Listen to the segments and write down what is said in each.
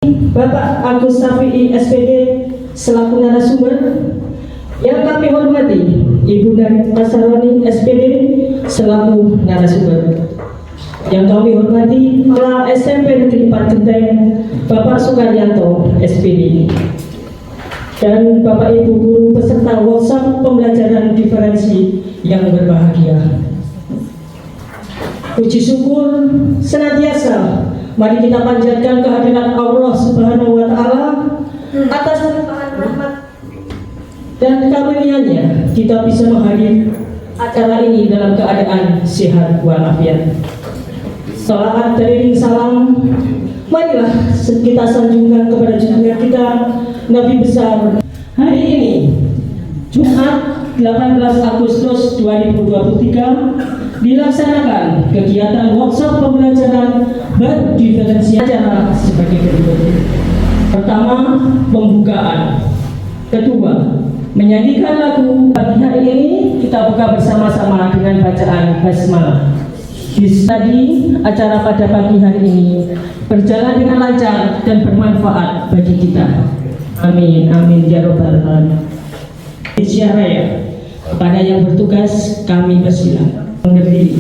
Bapak Agus Safi'i SPD selaku narasumber. Yang kami hormati Ibu Nani Sarwani SPD selaku narasumber. Yang kami hormati Kepala SMP Negeri 4 Genteng Bapak Sukaryanto SPD dan Bapak Ibu guru peserta workshop pembelajaran diferensi yang berbahagia. Puji syukur senantiasa mari kita panjatkan kehadiran Allah Subhanahu wa Ta'ala atas limpahan rahmat dan karunia-Nya kita bisa menghadiri acara ini dalam keadaan sehat walafiat. Salawat dari salam, marilah kita sanjungkan kepada junjungan kita Nabi besar. Hari ini Jumat 18 Agustus 2023 dilaksanakan kegiatan workshop pembelajaran berdiferensiasi acara sebagai berikut. Pertama, pembukaan. Kedua, menyanyikan lagu. Pagi hari ini kita buka bersama-sama dengan bacaan basmalah. Tadi acara pada pagi hari ini berjalan dengan lancar dan bermanfaat bagi kita. Amin, amin ya robbal alamin. Isyaraya kepada yang bertugas kami persilakan berdiri.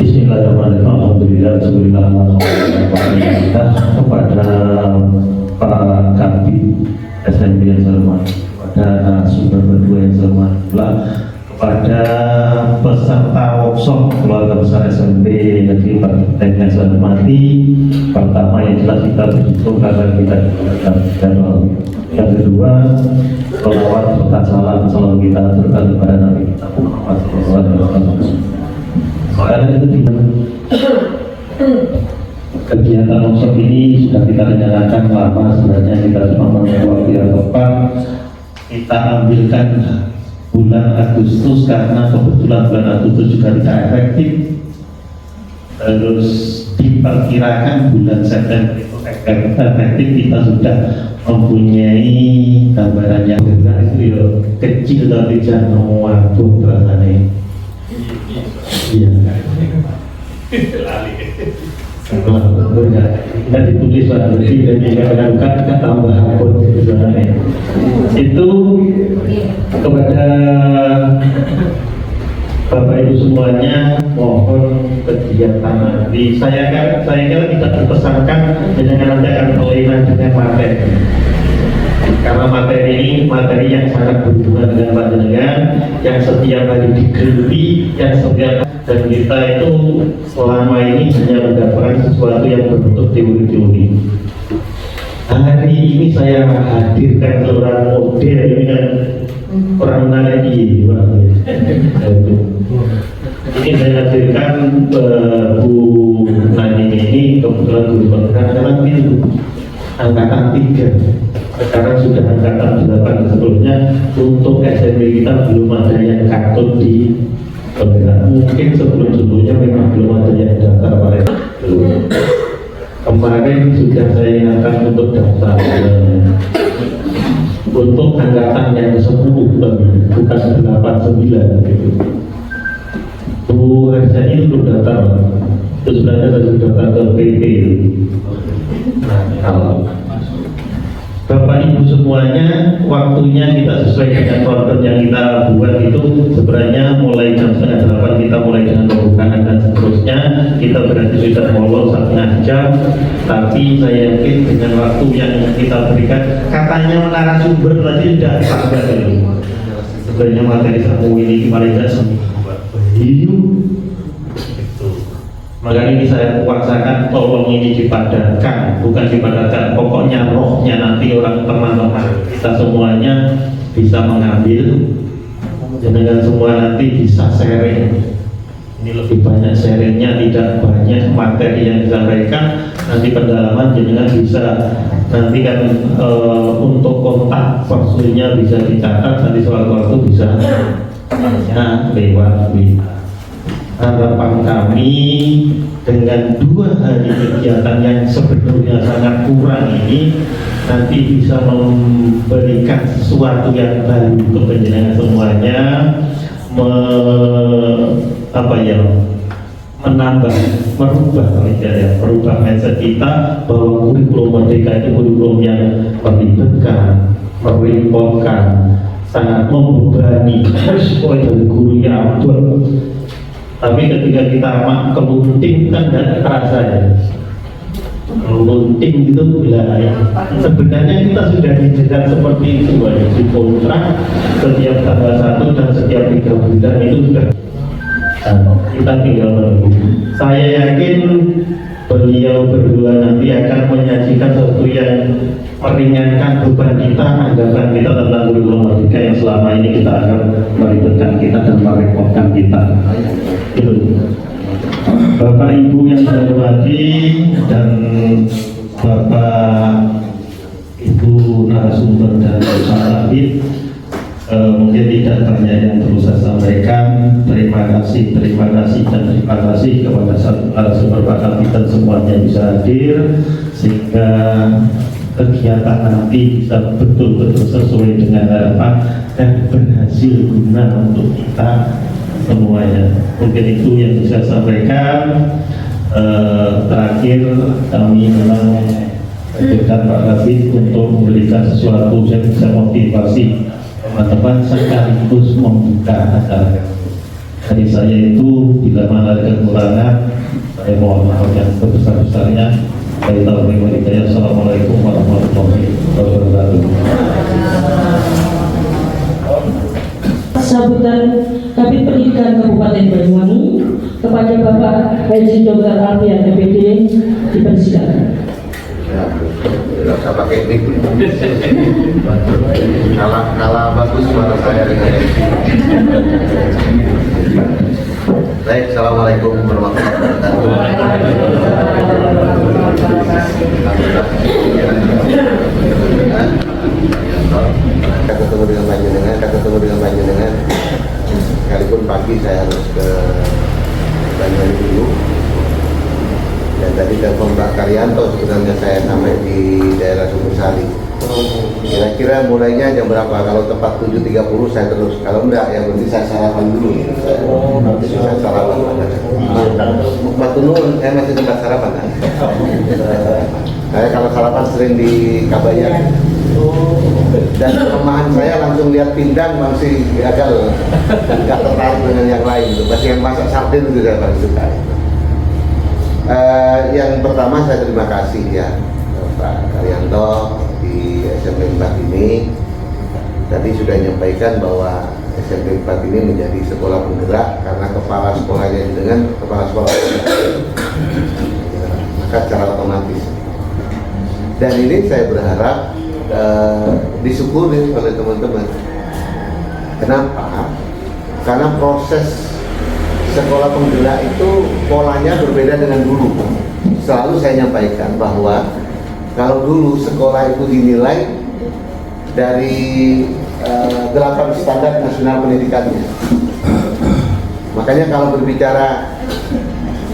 Bismillahirrahmanirrahim. Alhamdulillah, kita kepada para kandidat SMP yang saya hormati, kepada sumber berdua yang saya hormati, kepada peserta workshop keluarga besar SMP Negeri 4 Genteng yang saya hormati. Pertama yang jelas kita berhitung karena kita channel. Yang kedua, selawat serta salam selalu kita aturkan kepada Nabi kita Muhammad SAW. Soalnya itu kegiatan workshop ini sudah kita rencanakan lama, sebenarnya kita cuma menunggu waktu yang tepat. Kita ambilkan bulan Agustus karena kebetulan bulan Agustus juga tidak efektif. Terus diperkirakan bulan September itu efektif. Kita sudah mempunyai gambaran yang itu ya kecil tapi jangan waktu rasanya. Iya. Kita ditulis pada lebih dan dikatakan kita tambah akun sebenarnya. Itu kepada Bapak Ibu semuanya, mohon kegiatan nanti. Saya kira tidak dipesankan dengan Anda akan kelainan dengan materi. Karena materi ini materi yang sangat berhubungan dengan panjenengan, yang setiap hari digeluti, yang setiap dan kita itu selama ini hanya mendapatkan sesuatu yang berbentuk teori-teori. Hari ini saya hadirkan seorang model dengan orang menarik ini ini saya hadirkan Bu Nani ini kebetulan guru penggerak karena itu angkatan 3 sekarang sudah angkatan 8 sebelumnya untuk SMP kita belum ada yang katut di penggerak, mungkin sebelumnya memang belum ada yang daftar mereka belum. Kemarin sudah saya ingatkan untuk daftar untuk angkatan yang 10 bukan 8, 9 gitu. Bu Reza ini belum daftar, itu sebenarnya sudah daftar ke PP. Nah, kalau Bapak Ibu semuanya, waktunya kita sesuai dengan program yang kita buat itu sebenarnya mulai jam 7:30 kita mulai dengan pembukaan dan seterusnya. Kita berarti sudah molor 1,5 jam, tapi saya yakin dengan waktu yang kita berikan, katanya narasumber tadi sudah sabar dulu. Sebenarnya materi samu ini paling tidak seminggu. Maka ini saya kuasakan, tolong ini dipadatkan, bukan dipadatkan, pokoknya rohnya nanti orang teman-teman kita semuanya bisa mengambil, dengan semua nanti bisa sharing. Ini lebih banyak sharingnya, tidak banyak materi yang disampaikan. Nanti pendalaman jenengan bisa nanti kan untuk kontak personilnya bisa dicatat, nanti sewaktu-waktu bisa tanya lewat WA. Harapan kami dengan 2 hari kegiatan yang sebenarnya sangat kurang ini nanti bisa memberikan sesuatu yang baru ke penjenengan semuanya, menambah, merubah mindset kita bahwa kurikulum merdeka itu kurikulum yang meribetkan, merepotkan, sangat membebani, sesuai dari guru yang abdul. Tapi ketika kita kelunting kan tidak terasa ya, kelunting gitu ya. Sebenarnya kita sudah dijerat seperti itu ya, di kontrak setiap tanggal 1 dan setiap 3 bulan itu sudah kita tinggal menunggu. Saya yakin beliau berdua nanti akan menyajikan sesuatu yang meringankan beban kita, anggapan kita tentang kurikulum merdeka yang selama ini kita akan meribetkan kita dan merepotkan kita. Itu. Bapak Ibu yang saya hormati dan Bapak Ibu narasumber dan Pak Labib, mungkin tidak banyak yang perlu saya sampaikan. Terima kasih dan terima kasih kepada narasumber Pak Labib dan semuanya bisa hadir sehingga kegiatan nanti bisa betul-betul sesuai dengan harapan dan berhasil guna untuk kita semuanya. Mungkin itu yang bisa saya sampaikan. Terakhir kami memang mengajukan Pak Labib untuk memberikan sesuatu yang bisa motivasi teman-teman sekaligus membuka acara. Dari saya itu bila mana ada kekurangan, saya mohon maaf yang sebesar-besarnya. Assalamualaikum warahmatullahi wabarakatuh. Sambutan Kabid Pendidikan Kabupaten Banyuwangi kepada Bapak Haji Dr. Alfian MPD dipersilakan. Tidak usah pakai mic. Kalah bagus suara saya dengan baik. Assalamualaikum warahmatullahi wabarakatuh. Kita ketemu dengan Panjenengan. Sekalipun pagi saya harus ke Banyuwangi dulu. Dan tadi telepon Pak Karyanto, sebenarnya saya sampai di daerah Sumbersari. Kira-kira mulainya jam berapa? Kalau tepat 7.30 saya terus. Kalau enggak, yang penting saya sarapan dulu. Nanti saya sarapan. Waktu nurun, saya masih tempat sarapan. Saya kalau sarapan sering di Kabayan. Dan kelemahan saya langsung lihat pindang masih gagal, nggak tertarik dengan yang lain. Masih yang masak sardin itu saya paling suka. Yang pertama saya terima kasih ya Pak Karyanto di SMP 4 ini. Tadi sudah menyampaikan bahwa SMP 4 ini menjadi sekolah penggerak karena kepala sekolahnya dengan kepala sekolah, maka secara otomatis. Dan ini saya berharap disyukuri oleh teman-teman Kenapa? Karena proses sekolah penggerak itu polanya berbeda dengan dulu. Selalu saya nyampaikan bahwa kalau dulu sekolah itu dinilai dari 8 standar nasional pendidikannya. Makanya kalau berbicara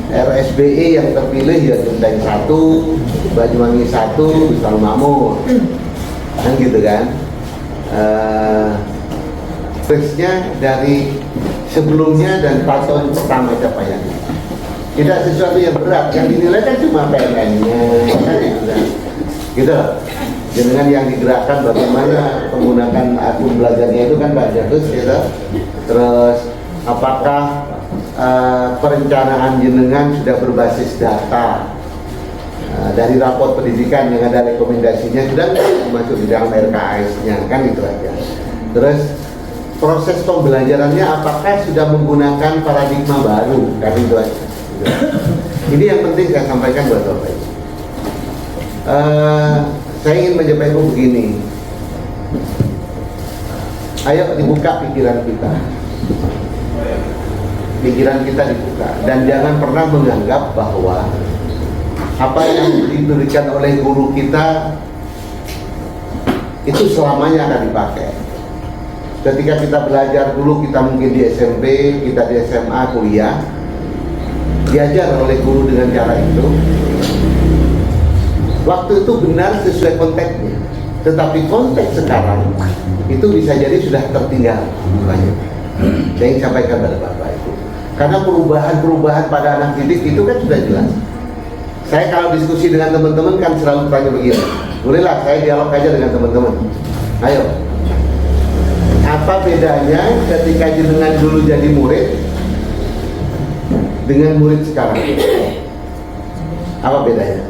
RSBE yang terpilih ya Genteng 1, Banyuwangi 1, Wisma Makmur, kan gitu kan. Base-nya dari sebelumnya dan tahun pertama capaiannya. Tidak sesuatu yang berat, yang dinilai kan cuma PMN-nya, kan gitu loh. Dengan yang digerakkan bagaimana menggunakan akun belajarnya itu kan bagus gitu. Terus apakah perencanaan jenengan sudah berbasis data dari raport pendidikan yang ada rekomendasinya sudah masuk di dalam RKAS-nya, kan itu aja. Terus proses pembelajarannya apakah sudah menggunakan paradigma baru, kan itu aja. Ini yang penting saya sampaikan buat Bapak Ibu. Saya ingin menyampaikan begini. Ayo dibuka pikiran kita. Pikiran kita dibuka dan jangan pernah menganggap bahwa apa yang diberikan oleh guru kita itu selamanya akan dipakai. Ketika kita belajar dulu, kita mungkin di SMP, kita di SMA, kuliah, diajar oleh guru dengan cara itu. Waktu itu benar sesuai konteksnya, tetapi konteks sekarang itu bisa jadi sudah tertinggal banyak. Saya ingin sampaikan pada Bapak Ibu, karena perubahan-perubahan pada anak didik itu kan sudah jelas. Saya kalau diskusi dengan teman-teman kan selalu tanya begini, bolehlah saya dialog aja dengan teman-teman. Ayo, apa bedanya ketika jenengan dulu jadi murid dengan murid sekarang? Apa bedanya?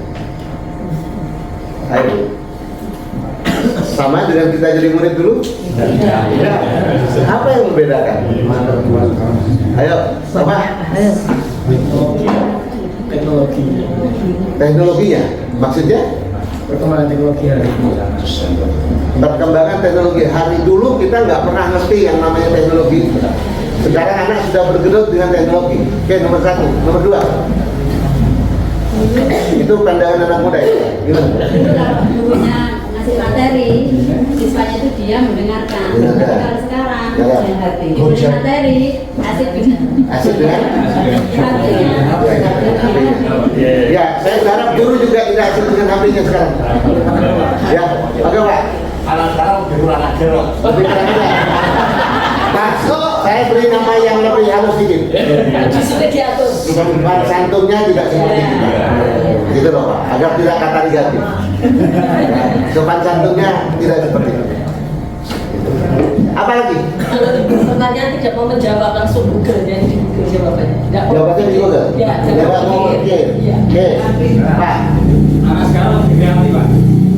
Ayo, sama dengan kita jadi murid dulu? Ya. Apa yang membedakan? Ayo, sama? Teknologinya, maksudnya? Perkembangan teknologi hari ini. Perkembangan teknologi hari dulu kita nggak pernah ngerti yang namanya teknologi. Sekarang anak sudah bergelut dengan teknologi. Oke, nomor 1, nomor 2. Itu pandangan anak muda ya? Gimana? Gurunya ngasih materi, siswanya itu diam mendengarkan. Kalau sekarang ngasih materi, asik dengan ya, saya berharap guru juga tidak asik dengan HP-nya sekarang. Ya, oke Pak. Anak sekarang lebih kurang ajar. Lebih kurang ajar. Masuk, saya beri nama yang lebih halus sedikit. Di sini diatur. Sopan santunnya tidak seperti kita. Gitu loh Pak, agar tidak kata negatif. Sopan santunnya tidak seperti itu. Apa lagi? Kalau pertanyaan tidak mau menjawab langsung Google ya, di Google jawabannya. Jawabannya di Google? Ya, jawab mau oke. Oke, Pak. Anak sekarang lebih kreatif, Pak.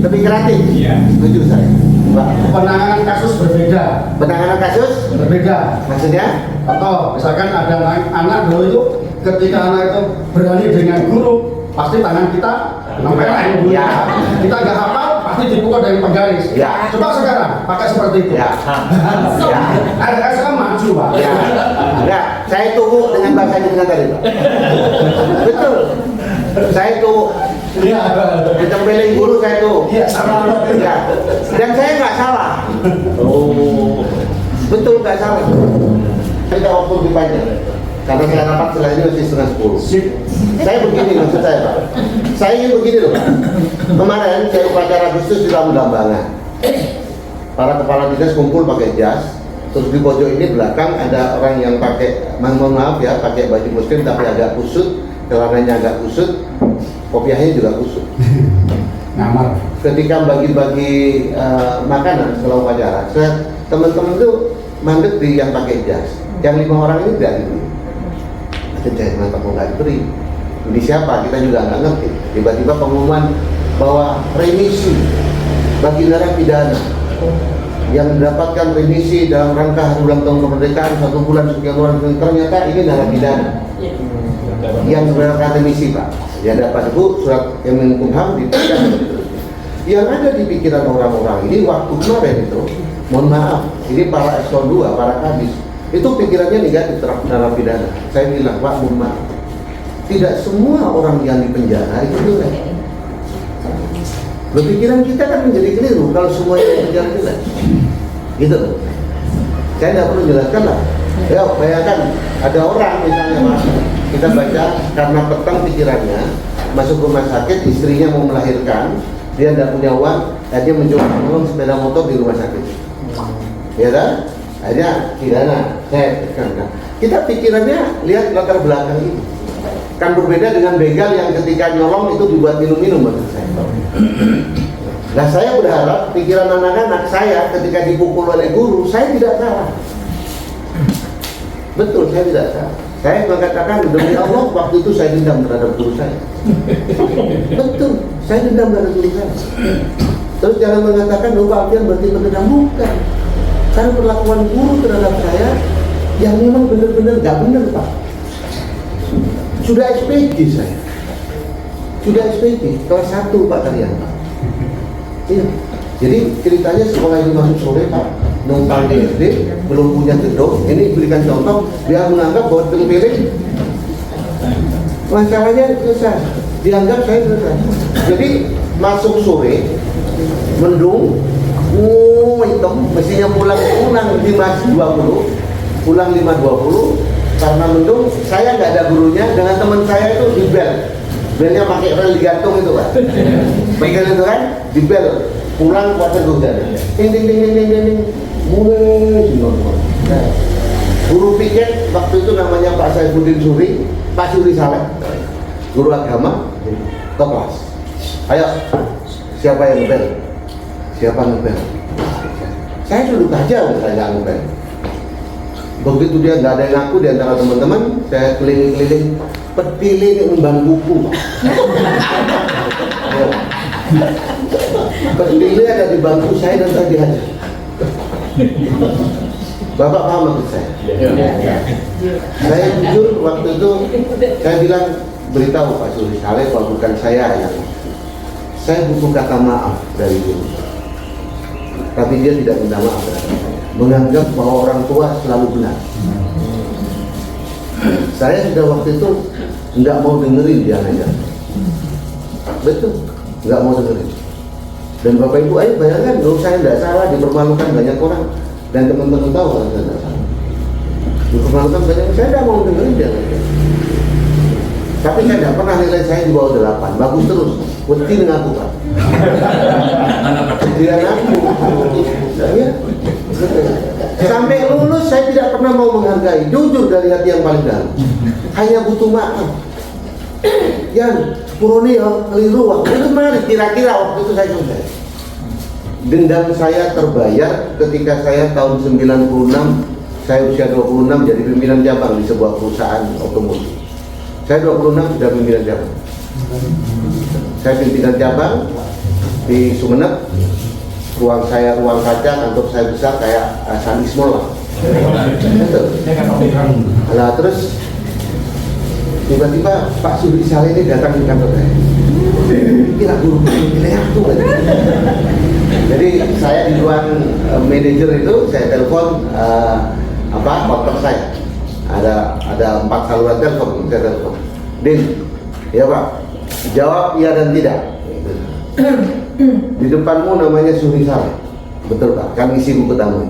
Lebih kreatif? Iya. Setuju saya. Pak. Penanganan kasus berbeda. Penanganan kasus? Berbeda. Maksudnya? Atau misalkan ada anak dulu itu ketika anak itu berani dengan guru, pasti tangan kita nempel Ya. Kita nggak hafal, pasti dipukul dari penggaris. Ya. Coba sekarang pakai seperti itu. Ya. Ya. RS kan maju, Pak. Ya. Enggak, saya tunggu dengan bahasa dengan tadi, Pak. Betul. Saya tunggu. Iya. Ditempelin guru saya tuh. Iya, sama. Ya. Dan saya nggak salah. Oh. Betul nggak salah. Kita waktu lebih panjang. Karena saya rapat setelah ini masih setengah 10. Saya begini maksud saya Pak. Saya ingin begini loh Pak. Kemarin saya upacara Agustus di Lamu Dambangan. Para kepala dinas kumpul pakai jas. Terus di pojok ini belakang ada orang yang pakai, mohon maaf ya, pakai baju muslim tapi agak kusut, celananya agak kusut, kopiahnya juga kusut. Ngamar. Ketika bagi-bagi makanan setelah upacara, teman-teman itu mandek di yang pakai jas. Yang 5 orang ini tidak diberi. Saya kenapa kok nggak diberi? Ini siapa? Kita juga nggak ngerti. Tiba-tiba pengumuman bahwa remisi bagi narapidana yang mendapatkan remisi dalam rangka hari ulang tahun kemerdekaan 1 bulan sekian bulan, ternyata ini narapidana yang mendapatkan remisi Pak. Ya dapat Bu surat Kemenkumham dipegang. Yang ada di pikiran orang-orang ini waktu kemarin itu mohon maaf, ini para eselon 2, para kadis, itu pikirannya negatif terhadap narapidana. Saya bilang, Pak, mohon maaf, tidak semua orang yang di penjara itu jelek. Berpikiran kita kan menjadi keliru kalau semua yang di penjara jelek. Gitu loh. Saya tidak perlu jelaskan lah. Ya, bayangkan ada orang misalnya Mas, kita baca karena petang pikirannya, masuk rumah sakit, istrinya mau melahirkan, dia tidak punya uang, akhirnya mencoba menolong sepeda motor di rumah sakit. Ya kan? Akhirnya pidana. Kita pikirannya lihat latar belakang ini. Kan berbeda dengan begal yang ketika nyolong itu dibuat minum-minum maksud saya. Nah, saya berharap pikiran anak-anak saya ketika dipukul oleh guru, saya tidak salah. Betul, saya tidak salah. Saya mengatakan demi Allah waktu itu saya dendam terhadap guru saya. Betul, saya dendam terhadap guru saya. Terus jangan mengatakan lupa Alfian berarti berdendam, bukan. Karena perlakuan guru terhadap saya yang memang benar-benar gak benar, Pak. Sudah SPG saya. Sudah SPG kelas 1 Pak Karyan. Iya. Jadi ceritanya sekolah ini masuk sore Pak, numpang di SD, belum punya gedung. Ini berikan contoh, dia menganggap bahwa piring masalahnya selesai. Dianggap saya selesai. Jadi masuk sore, mendung, hitam, mestinya pulang 5.20, pulang 5.20 karena mendung. Saya nggak ada gurunya, dengan teman saya itu di bel. Belnya pakai rel digantung itu Pak. Bel itu kan, di bel. Pulang kuasa hujan. Ding ding ding ding ding ding. Mulai guru piket waktu itu namanya Pak Saifuddin Suri, Pak Suri Saleh, guru agama ke kelas. Ayo, siapa yang ngebel? Siapa ngebel? Saya duduk aja, saya nggak ngebel. Begitu dia nggak ada yang ngaku di antara teman-teman, saya keliling-keliling, pedili emban buku. Pedili ada di bangku saya dan saya dihajar. Bapak paham maksud saya? Saya jujur waktu itu saya bilang, beritahu Pak Suri Saleh kalau bukan saya yang saya butuh kata maaf dari guru. Tapi dia tidak minta maaf terhadap saya, menganggap bahwa orang tua selalu benar. Saya sudah waktu itu nggak mau dengerin dia ngajar. Betul, nggak mau dengerin. Dan Bapak Ibu, ayo bayangkan, loh saya tidak salah, dipermalukan banyak orang. Dan teman-teman tahu kalau saya tidak salah. Dipermalukan banyak, saya tidak mau dengerin dia ngajar. Tapi saya tidak pernah nilai saya di bawah 8, bagus terus. Wedi dengan aku Pak. Dia ngaku. Ya. Sampai lulus saya tidak pernah mau menghargai, jujur dari hati yang paling dalam. Hanya butuh maaf. Yan, Puroni keliru waktu itu mari kira-kira waktu itu saya selesai. Dendam saya terbayar ketika saya tahun 96, saya usia 26 jadi pimpinan cabang di sebuah perusahaan otomotif. Saya 26 sudah pimpinan cabang. Saya pimpinan cabang di Sumeneb. Ruang saya ruang kaca, kantor saya besar kayak Sandis Mall lah. Nah terus tiba-tiba Pak Suri Saleh ini datang di kantor saya. Kira guru nilai aku kan. Jadi saya di ruang manajer itu saya telepon kontak saya. Ada 4 saluran telepon, saya telepon. Din, ya Pak, jawab iya dan tidak. Di depanmu namanya Suri Saleh. Betul Pak, kami isi buku tamu.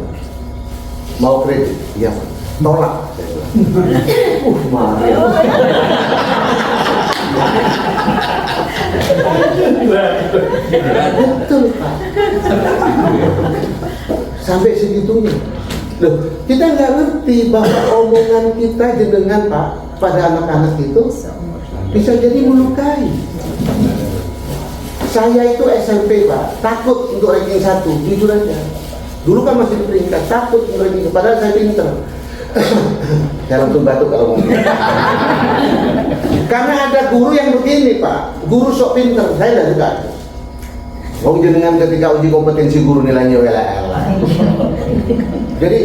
Mau kredit? Iya Pak. Tolak. Mari. Betul Pak. Sampai segitunya. Loh, kita nggak ngerti bahwa omongan kita jenengan Pak pada anak-anak itu bisa jadi melukai. Saya itu SMP Pak, takut untuk ranking 1, jujur aja. Dulu kan masih di peringkat, takut untuk ranking 1, padahal saya pinter. Saya langsung batuk kalau ngomong. Karena ada guru yang begini Pak, guru sok pinter, saya tidak suka. Wong jenengan ketika uji kompetensi guru nilainya WLL. Jadi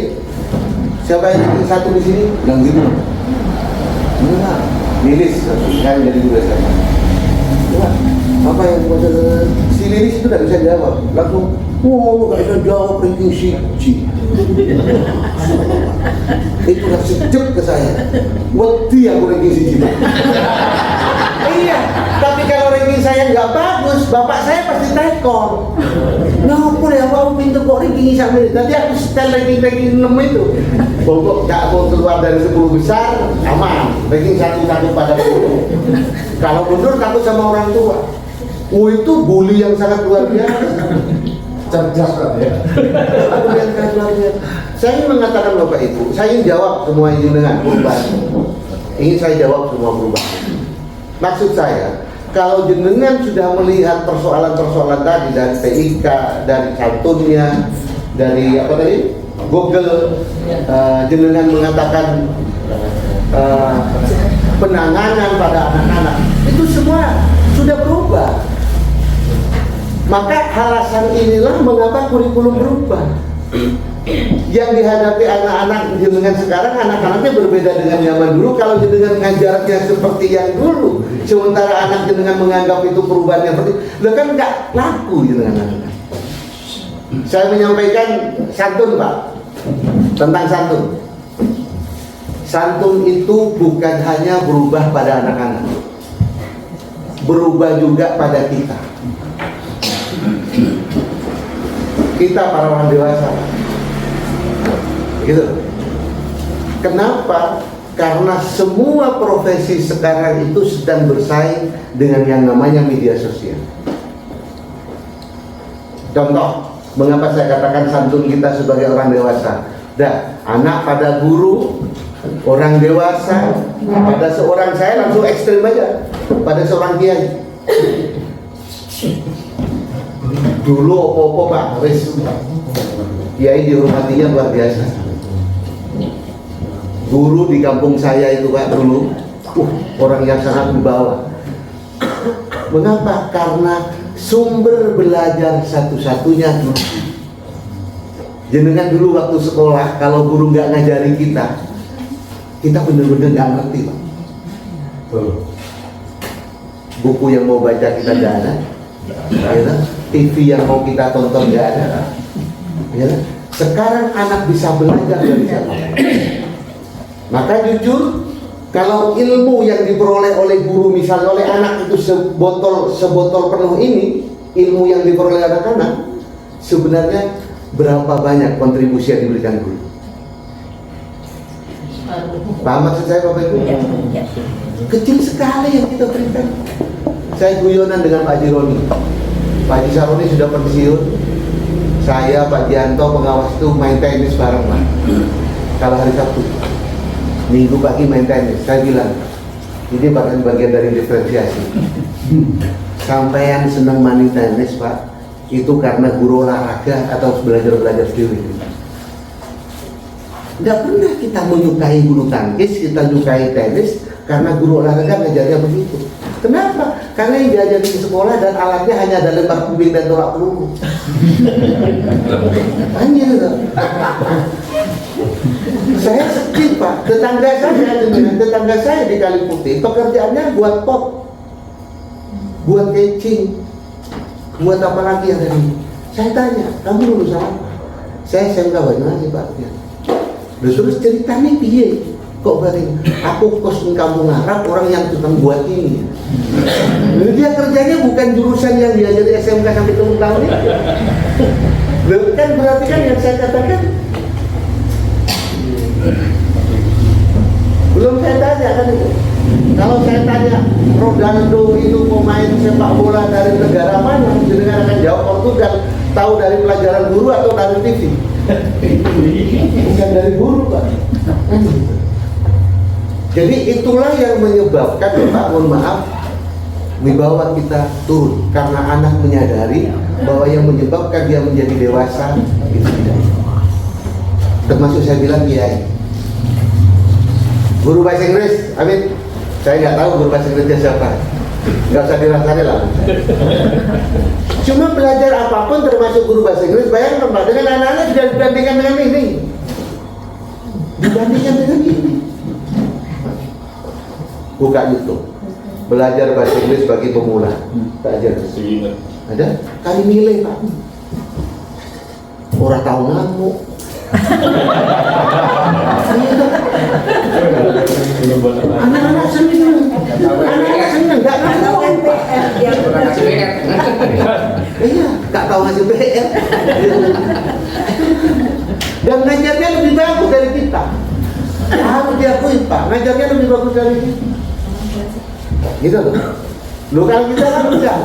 siapa yang ranking 1 di sini? Yang gitu. Enggak, milis, kan jadi juga saya. apa yang si Lilis itu tidak bisa jawab, langsung nggak bisa jawab ranking siji. Itulah sejak ke saya, wedi aku ranking siji. Iya, tapi kalau ranking saya nggak bagus, bapak saya pasti tekor. Ngapa ya, apa pintu kok ranking sama ini? Tadi aku setel ranking 6 itu. Pokok nggak mau keluar dari 10 besar, aman. Ranking 1 takut pada 10. Kalau mundur takut sama orang tua. Itu bully yang sangat luar biasa. Cerdas kan ya. Bully yang sangat luar biasa. Saya ingin mengatakan Bapak Ibu, saya ingin jawab semua ini dengan perubahan. Ingin saya jawab semua perubahan. Maksud saya, kalau jenengan sudah melihat persoalan-persoalan tadi dari PIK, dari santunnya, dari apa tadi, Google, jenengan mengatakan penanganan pada anak-anak, itu semua sudah berubah. Maka alasan inilah mengapa kurikulum berubah. Yang dihadapi anak-anak jenengan sekarang, anak-anaknya berbeda dengan zaman dulu. Kalau jenengan ngajarnya seperti yang dulu, sementara anak jenengan menganggap itu perubahan yang seperti, lo kan nggak laku jenengan anak. Saya menyampaikan santun Pak, tentang santun. Santun itu bukan hanya berubah pada anak-anak, berubah juga pada kita. Kita para orang dewasa. Gitu. Kenapa? Karena semua profesi sekarang itu sedang bersaing dengan yang namanya media sosial. Contoh, mengapa saya katakan santun kita sebagai orang dewasa? Anak pada guru, orang dewasa, pada seorang, saya langsung ekstrim aja, pada seorang kiai. Dulu opo-opo Pak, kiai dihormatinya luar biasa. Guru di kampung saya itu Pak dulu, orang yang sangat berbawa. Mengapa? Karena sumber belajar satu-satunya guru. Jenengan dulu waktu sekolah, kalau guru nggak ngajari kita bener-bener nggak ngerti Pak. Buku yang mau baca kita nggak ada, ya, TV yang mau kita tonton nggak ada. Ya, sekarang anak bisa belajar dari siapa? Maka jujur, kalau ilmu yang diperoleh oleh guru, misalnya oleh anak itu sebotol penuh ini, ilmu yang diperoleh anak-anak, sebenarnya berapa banyak kontribusi yang diberikan guru? Paham maksud saya Bapak Ibu? Kecil sekali yang kita berikan. Saya guyonan dengan Pak Haji Roni. Pak Haji Saroni sudah pensiun. Saya, Pak Dianto, pengawas itu main tenis bareng Pak. Kalau hari Sabtu, Minggu pagi main tenis. Saya bilang, ini bagian dari diferensiasi. Sampai yang senang main tenis Pak, itu karena guru olahraga atau belajar sendiri. Tidak pernah kita menyukai bulu tangkis, kita menyukai tenis karena guru olahraga ngajarnya begitu. Kenapa? Karena yang diajar di sekolah dan alatnya hanya ada lempar kubing dan tolak peluru. Hanya itu. Saya sedih Pak, tetangga saya di Kaliputih pekerjaannya buat pop, buat catching, buat apa lagi yang tadi. Saya tanya, kamu lulusan apa? Saya SMK Banyuwangi Pak. Terus ceritanya piye? Kok berarti aku kos di kampung Arab, orang yang tukang buat ini. Dia kerjanya bukan jurusan yang diajari SMK sampai 10 tahun itu. Kan berarti kan yang saya katakan, belum saya tanya kan itu. Kalau saya tanya Ronaldo itu pemain sepak bola dari negara mana, jenengan akan jawab Portugal. Tahu dari pelajaran guru atau dari TV? Bukan dari guru Pak. Jadi itulah yang menyebabkan Pak, mohon maaf, wibawa kita turun karena anak menyadari bahwa yang menyebabkan dia menjadi dewasa itu tidak. Termasuk saya bilang kiai. Guru bahasa Inggris, amin. Saya nggak tahu guru bahasa Inggrisnya siapa. Nggak usah dirasani lah. Cuma belajar apapun termasuk guru bahasa Inggris, bayangkan Pak, dengan anak-anak sudah dibandingkan dengan ini. Dibandingkan dengan ini. Buka YouTube. belajar bahasa Inggris bagi pemula. Tak ajar. Ada? Kali nilai Pak. Orang tahu ngamuk. Anak-anak senang. Anak-anak senang. Gak tahu. Iya, gak tahu ngasih PR. Dan ngajarnya lebih bagus dari kita. Harus diakui Pak, ngajarnya lebih bagus dari kita. Gitu loh. Lu kalau kita kan enggak.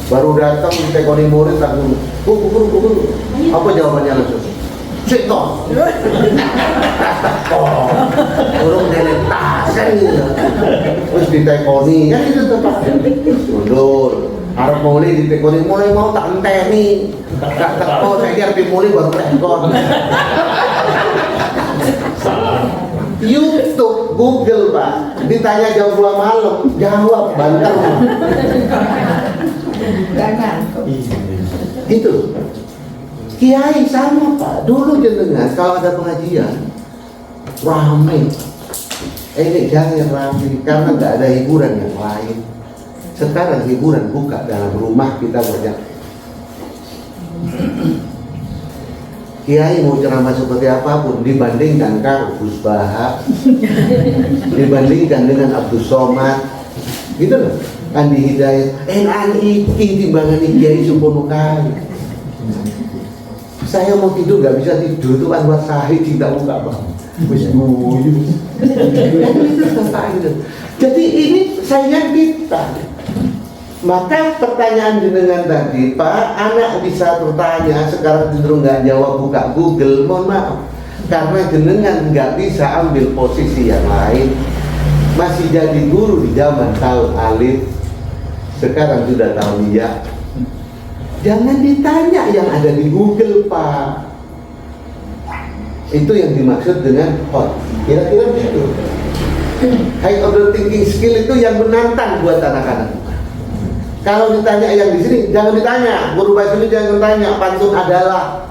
Baru datang ditekoni murid langsung guru. Apa jawabannya langsung? Cekto. Urung nenek tasen gitu. Terus ditekoni kan itu tempat. Mundur. Arab mulai ditekoni mulai mau tak enteni. Tak teko saya kira dimulai baru tekon. YouTube, Google Pak, ditanya jam 2 malam, jawab banter. Gitu. Kiai sama Pak, dulu jenengan kalau ada pengajian ramai. Ini jangan ramai karena nggak ada hiburan yang lain. Sekarang hiburan buka dalam rumah kita banyak. Kiai mau ceramah seperti apapun dibandingkan Kang Gus Baha, dibandingkan dengan Abdul Somad, gitu loh. Andi Hidayat, iki timbangan Kiai Supono kali. Saya mau tidur nggak bisa tidur tuh Anwar Sahid tidak buka Pak. Wis guyu. Jadi ini sayang kita. Maka pertanyaan jenengan tadi, Pak, anak bisa bertanya, sekarang cenderung nggak jawab, buka Google, mohon maaf. Karena jenengan nggak bisa ambil posisi yang lain. Masih jadi guru di zaman tahun alif, sekarang sudah tahun ya. Jangan ditanya yang ada di Google, Pak. Itu yang dimaksud dengan hot. Kira-kira begitu. High order thinking skill itu yang menantang buat anak-anak. Kalau ditanya yang di sini, jangan ditanya. Guru bahasa ini jangan ditanya. Pantun adalah.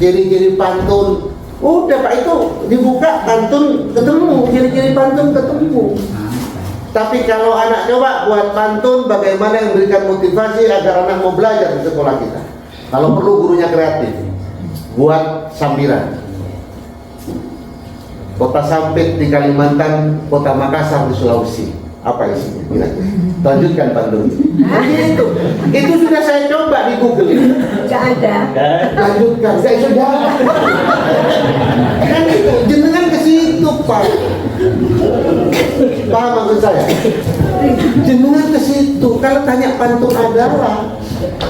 Ciri-ciri pantun. Udah Pak, itu dibuka pantun ketemu. Ciri-ciri pantun ketemu. Tapi kalau anak coba buat pantun, bagaimana yang memberikan motivasi agar anak mau belajar di sekolah kita. Kalau perlu gurunya kreatif, buat sambiran. Kota Sampit di Kalimantan, Kota Makassar di Sulawesi. Apa isinya? Lanjutkan pantun. Itu sudah saya coba di Google. Gak ada. Lanjutkan, saya sudah. Kan itu jenengan ke situ Pak. Paham maksud saya? Jenengan ke situ. Kalau tanya pantun adalah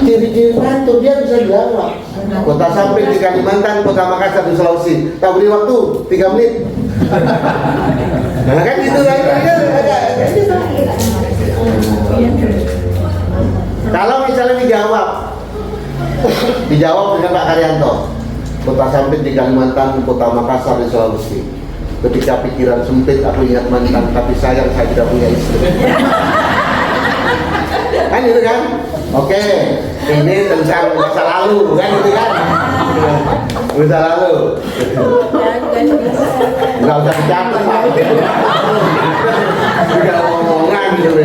ciri-ciri pantun, dia bisa jawab. Kota Sampit di Kalimantan, Kota Makassar di Sulawesi. Tak beri waktu 3 menit. Nah kan gitu kan? Kalau misalnya dijawab dengan Pak Karyanto, Kota Sampit di Kalimantan, Kota Makassar di Sulawesi. Ketika pikiran sempit, aku ingat mantan, tapi sayang saya tidak punya istri. Kan gitu kan? Oke, ini tentang masa lalu, kan gitu kan? Masa lalu. Nggak usah dicatat Pak. Udah ngomongan gitu.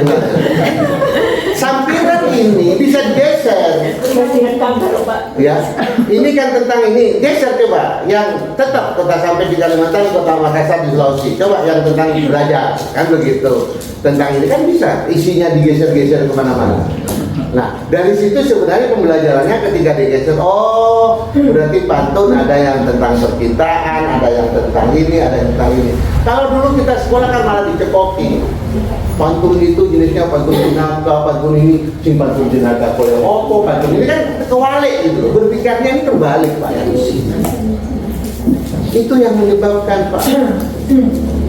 Sampiran ini bisa digeser. Ya, ini kan tentang ini. Geser coba. Yang tetap Kota Sampit di Kalimantan, Kota Makassar di Sulawesi. Coba yang tentang belajar, kan begitu. Tentang ini kan bisa isinya digeser-geser kemana-mana. Nah, dari situ sebenarnya pembelajarannya ketika digeser, oh berarti pantun ada yang tentang percintaan, ada yang tentang ini, ada yang tentang ini. Kalau dulu kita sekolah kan malah dicekoki. Pantun itu jenisnya pantun jenaka, pantun ini sing pantun jenaka koyo opo, pantun ini kan kewalik gitu. Berpikirnya ini terbalik Pak yang isinya. Itu yang menyebabkan Pak.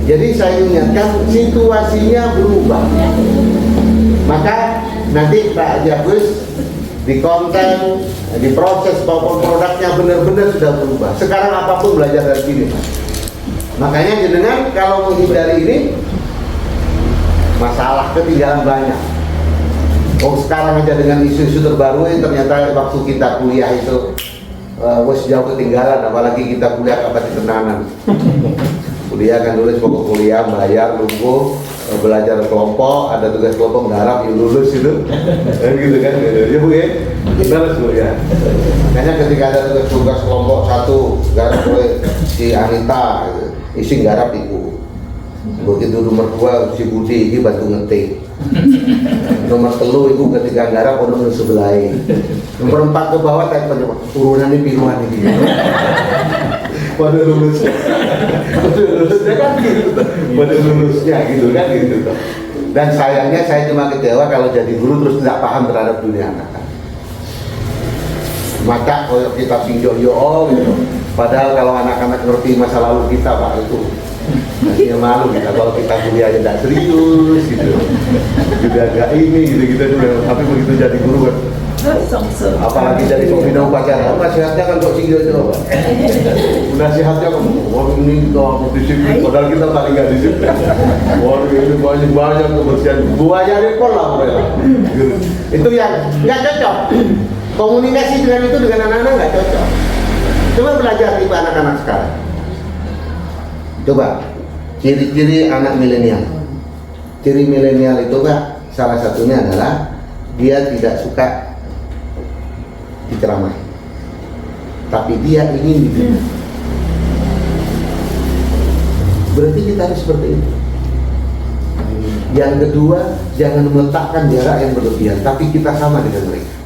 Jadi saya ingatkan situasinya berubah. Maka nanti Pak Agus di konten, di proses maupun produknya benar-benar sudah berubah. Sekarang apapun belajar dari sini Pak. Makanya jenengan kalau menghindari ini masalah ketinggalan banyak. Oh sekarang aja dengan isu-isu terbaru ini ternyata waktu kita kuliah itu wes jauh ketinggalan, apalagi kita kuliah abad ketenanan. Kuliah kan nulis pokok kuliah, bayar, lumpuh, belajar kelompok, ada tugas kelompok, garap, lulus itu. Gitu kan, ya Bu ya? Terus Bu ya. Makanya ketika ada tugas kelompok satu, garap oleh si Anita, isi garap Ibu. Begitu nomor 2 si Budi, ini bantu ngetik. Nomor 3 Ibu ketika garap ono sebelah. Nomor 4 ke bawah kayak turunan ini piruan ini. Pada lulusnya kan gitu, pada lulusnya gitu kan gitu. Dan sayangnya saya cuma kecewa kalau jadi guru terus tidak paham terhadap dunia anak-anak. Maka kalau kita pinjau gitu. Padahal kalau anak-anak ngerti masa lalu kita Pak itu masih malu kita kalau kita kuliahnya tidak serius gitu. Juga agak ini gitu tapi begitu jadi guru kan. Apalagi dari pembina upacara, nasihatnya kan kok singgah coba. Nasihatnya kan, wah ini kita disiplin, padahal kita paling nggak disiplin. Wah ini banyak kebersihan, buaya rekor lah mereka. Itu yang nggak cocok. Komunikasi dengan itu dengan anak-anak nggak cocok. Coba belajar tipe anak-anak sekarang. Coba ciri-ciri anak milenial. Ciri milenial itu Pak, salah satunya adalah dia tidak suka diceramai, tapi dia ingin dibina. Berarti kita harus seperti itu. Yang kedua, jangan meletakkan jarak yang berlebihan, tapi kita sama dengan mereka.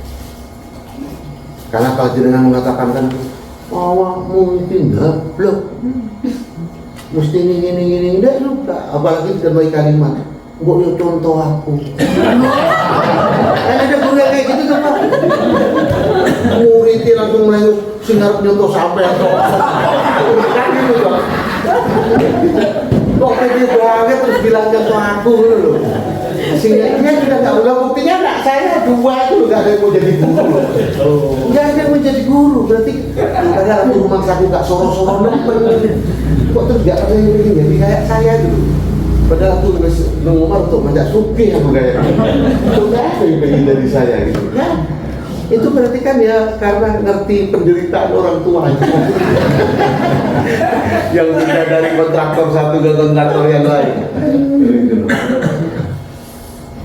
Karena kalau jenengan mengatakan kan, awakmu itu goblok, mesti ini, enggak juga. Apalagi terbaik kalimat, gua yuk contoh aku. Kan ada guru yang kayak gitu tuh Pak. Muridnya langsung melayu singar nyontoh sampai atau kan gitu Pak. Kok pede banget terus bilang contoh aku loh. Singarnya sudah nggak udah buktinya anak saya 2 itu nggak ada yang mau jadi guru. Nggak ada yang mau jadi guru berarti karena aku rumah saku nggak soro-soro nemen. Kok terus nggak ada yang ingin jadi kayak saya dulu. Padahal aku ngomong tuh ngajak suki aku kayak itu nggak ada yang pengen dari saya gitu kan. Itu berarti kan ya karena ngerti penderitaan orang tua yang pindah dari kontraktor satu ke kontraktor yang lain.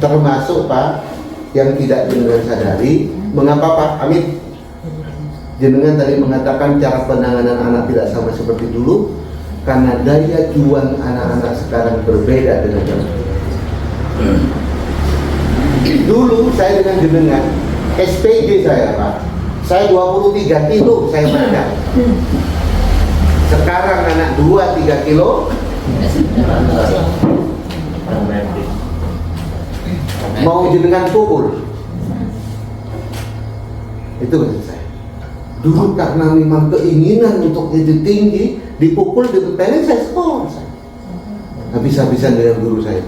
Termasuk Pak yang tidak jenengan sadari, mengapa Pak Amit jenengan tadi mengatakan cara penanganan anak tidak sama seperti dulu karena daya juang anak-anak sekarang berbeda dengan dulu. Dulu saya dengan jenengan SPG saya Pak, saya 23 kilo saya berat. Sekarang anak 2-3 kilo mau jenengan pukul. Itu maksud saya. Dulu karena memang keinginan untuk jadi tinggi, dipukul, dipeleng saya sekolah. Habis-habisan dengan guru saya.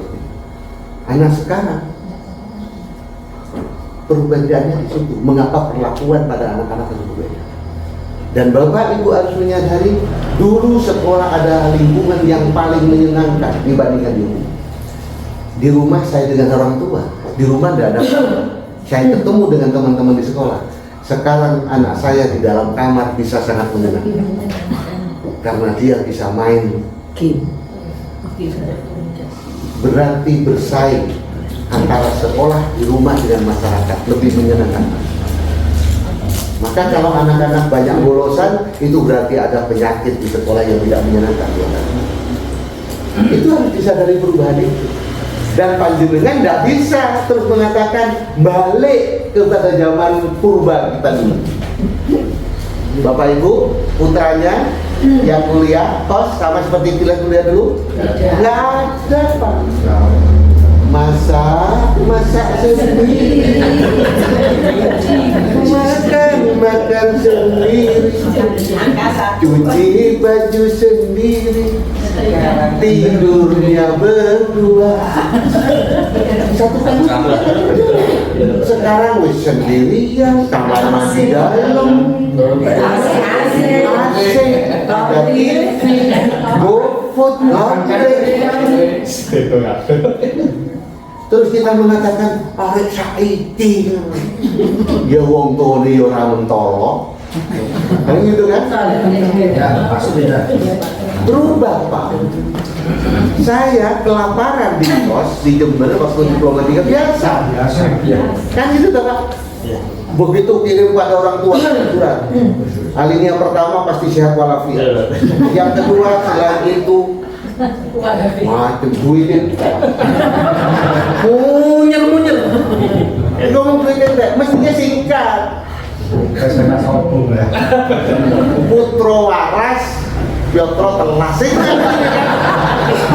Anak sekarang perbedaannya di situ. Mengapa perlakuan pada anak-anak itu berbeda? Dan Bapak Ibu harus menyadari, dulu sekolah ada lingkungan yang paling menyenangkan dibandingkan di rumah. Di rumah saya dengan orang tua, di rumah tidak ada saya ketemu dengan teman-teman di sekolah. Sekarang anak saya di dalam kamar bisa sangat menyenangkan karena dia bisa main game. Berarti bersaing antara sekolah di rumah dengan masyarakat lebih menyenangkan. Maka kalau anak-anak banyak bolosan, itu berarti ada penyakit di sekolah yang tidak menyenangkan. Itu harus disadari perubahan itu. Dan panjenengan tidak bisa terus mengatakan balik kepada zaman purba kita dulu. Bapak Ibu, putranya yang kuliah, kos sama seperti kita kuliah dulu? Nggak ada Pak. Masak sendiri, makan sendiri, cuci baju sendiri, tidurnya berdua. Satu kamar. Sekarang wis sendirian, kamar mandi dalam, AC, ada TV, GoFood, terus kita mengatakan arek saiki ya wong tuane ya ora mentolo Kan gitu kan? Ya, pasti beda. Berubah Pak. Saya kelaparan di kos di Jember waktu diploma 3 biasa. Biasa. Ya. Kan gitu toh, Pak. Begitu kirim pada orang tua surat. Alinea pertama pasti sehat walafiat. Yang kedua selain itu macam duitnya munyel. Ngomong duitnya enggak, mestinya singkat. Kesana sombong ya. Putro waras, Piotro telas.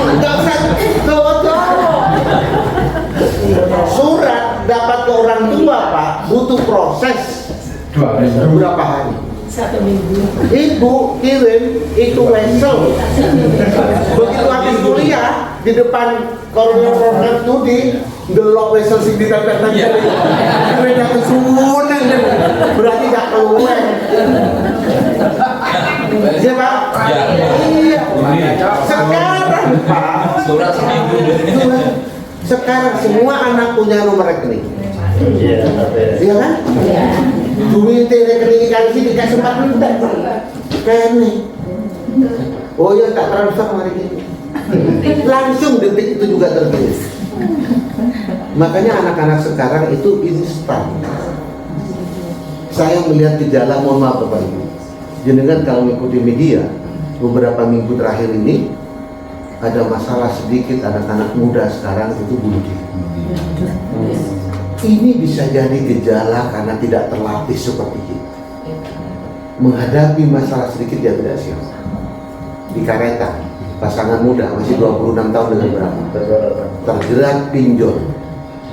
Enggak usah cowok-cowok. Surat dapat ke orang tua Pak butuh proses 2 minggu. berapa hari? 1 minggu. Ibu kirim itu wesel. Begitu habis kuliah di depan koronel program studi delok wesel sing ditempel-tempel. Duit yang kesunan berarti gak keluar. Iya Pak? Iya. Sekarang Pak. Surat seminggu. Sekarang semua anak punya nomor rekening. Iya, Iya kan? Duit rekening kali sini gak sempat minta kene. Oh iya tak transfer hari ini. Langsung detik itu juga tertulis. Makanya anak-anak sekarang itu instan. Saya melihat gejala, mohon maaf Bapak Ibu. Jenengan kalau mengikuti media beberapa minggu terakhir ini ada masalah sedikit anak-anak muda sekarang itu bunuh diri. Ini bisa jadi gejala karena tidak terlatih seperti kita. Menghadapi masalah sedikit dia tidak siap. Di Kareta, pasangan muda masih 26 tahun dengan berapa? Terjerat pinjol,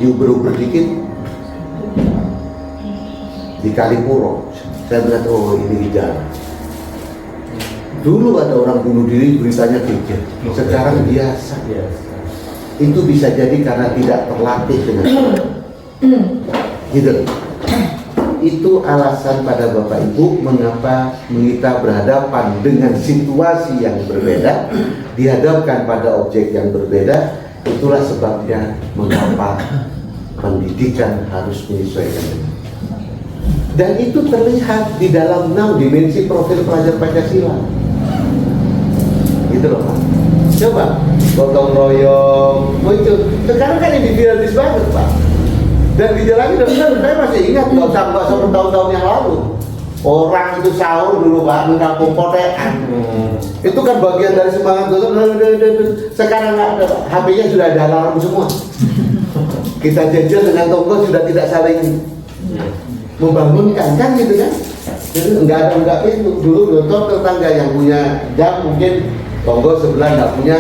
diuber-uber dikit di Kalipuro. Saya melihat oh ini gejala. Dulu ada orang bunuh diri beritanya kecil, sekarang biasa. Itu bisa jadi karena tidak terlatih dengan gitu. Itu alasan pada Bapak Ibu mengapa kita berhadapan dengan situasi yang berbeda, dihadapkan pada objek yang berbeda. Itulah sebabnya mengapa pendidikan harus menyesuaikan. Dan itu terlihat di dalam 6 dimensi profil pelajar Pancasila. Gitu loh Pak. Coba gotong royong muncul. Sekarang kan individualis banget Pak. Dan dijalani dengan saya masih ingat nggak usah tahun-tahun yang lalu. Orang itu sahur dulu Pak, mengaku potekan. Itu kan bagian dari semangat gotong. Sekarang nggak ada, HP-nya sudah ada alarm semua. Kita jajan dengan tonggo sudah tidak saling membangunkan kan gitu kan. Jadi enggak itu dulu bentuk tetangga yang punya jam mungkin tonggo sebelah nggak punya,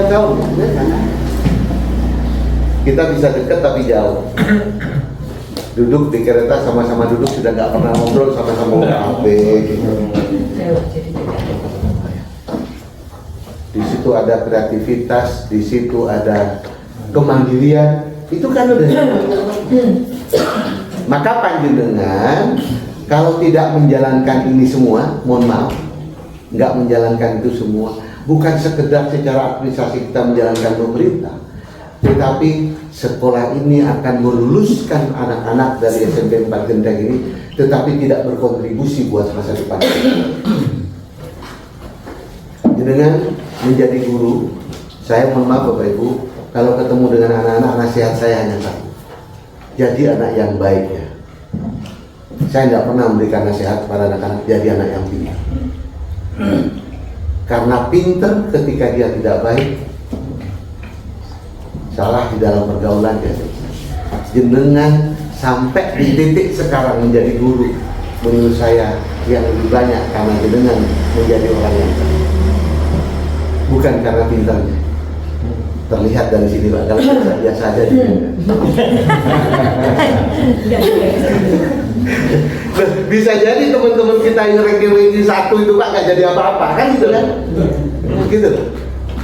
jauh. Kita bisa dekat tapi jauh. Duduk di kereta sama-sama duduk sudah nggak pernah ngobrol, sama-sama HP. Gitu. Di situ ada kreativitas, di situ ada kemandirian. Itu kan udah. Maka panjenengan kalau tidak menjalankan ini semua, mohon maaf, nggak menjalankan itu semua, bukan sekedar secara administrasi kita menjalankan pemerintah, tetapi sekolah ini akan meluluskan anak-anak dari SMP 4 Genteng ini, tetapi tidak berkontribusi buat masa depan. Dengan menjadi guru, saya mohon maaf Bapak Ibu, kalau ketemu dengan anak-anak, nasihat saya hanya satu, jadi anak yang baik ya. Saya tidak pernah memberikan nasihat kepada anak-anak jadi anak yang pintar. Karena pintar ketika dia tidak baik, salah di dalam pergaulan ya. Jenengan sampai di titik sekarang menjadi guru, menurut saya yang lebih banyak karena jenengan menjadi orang yang baik, bukan karena pintarnya. Terlihat dari sini Pak, kalau biasa aja bisa jadi teman-teman kita yang ranking 1 itu Pak nggak jadi apa-apa kan gitu kan? Gitu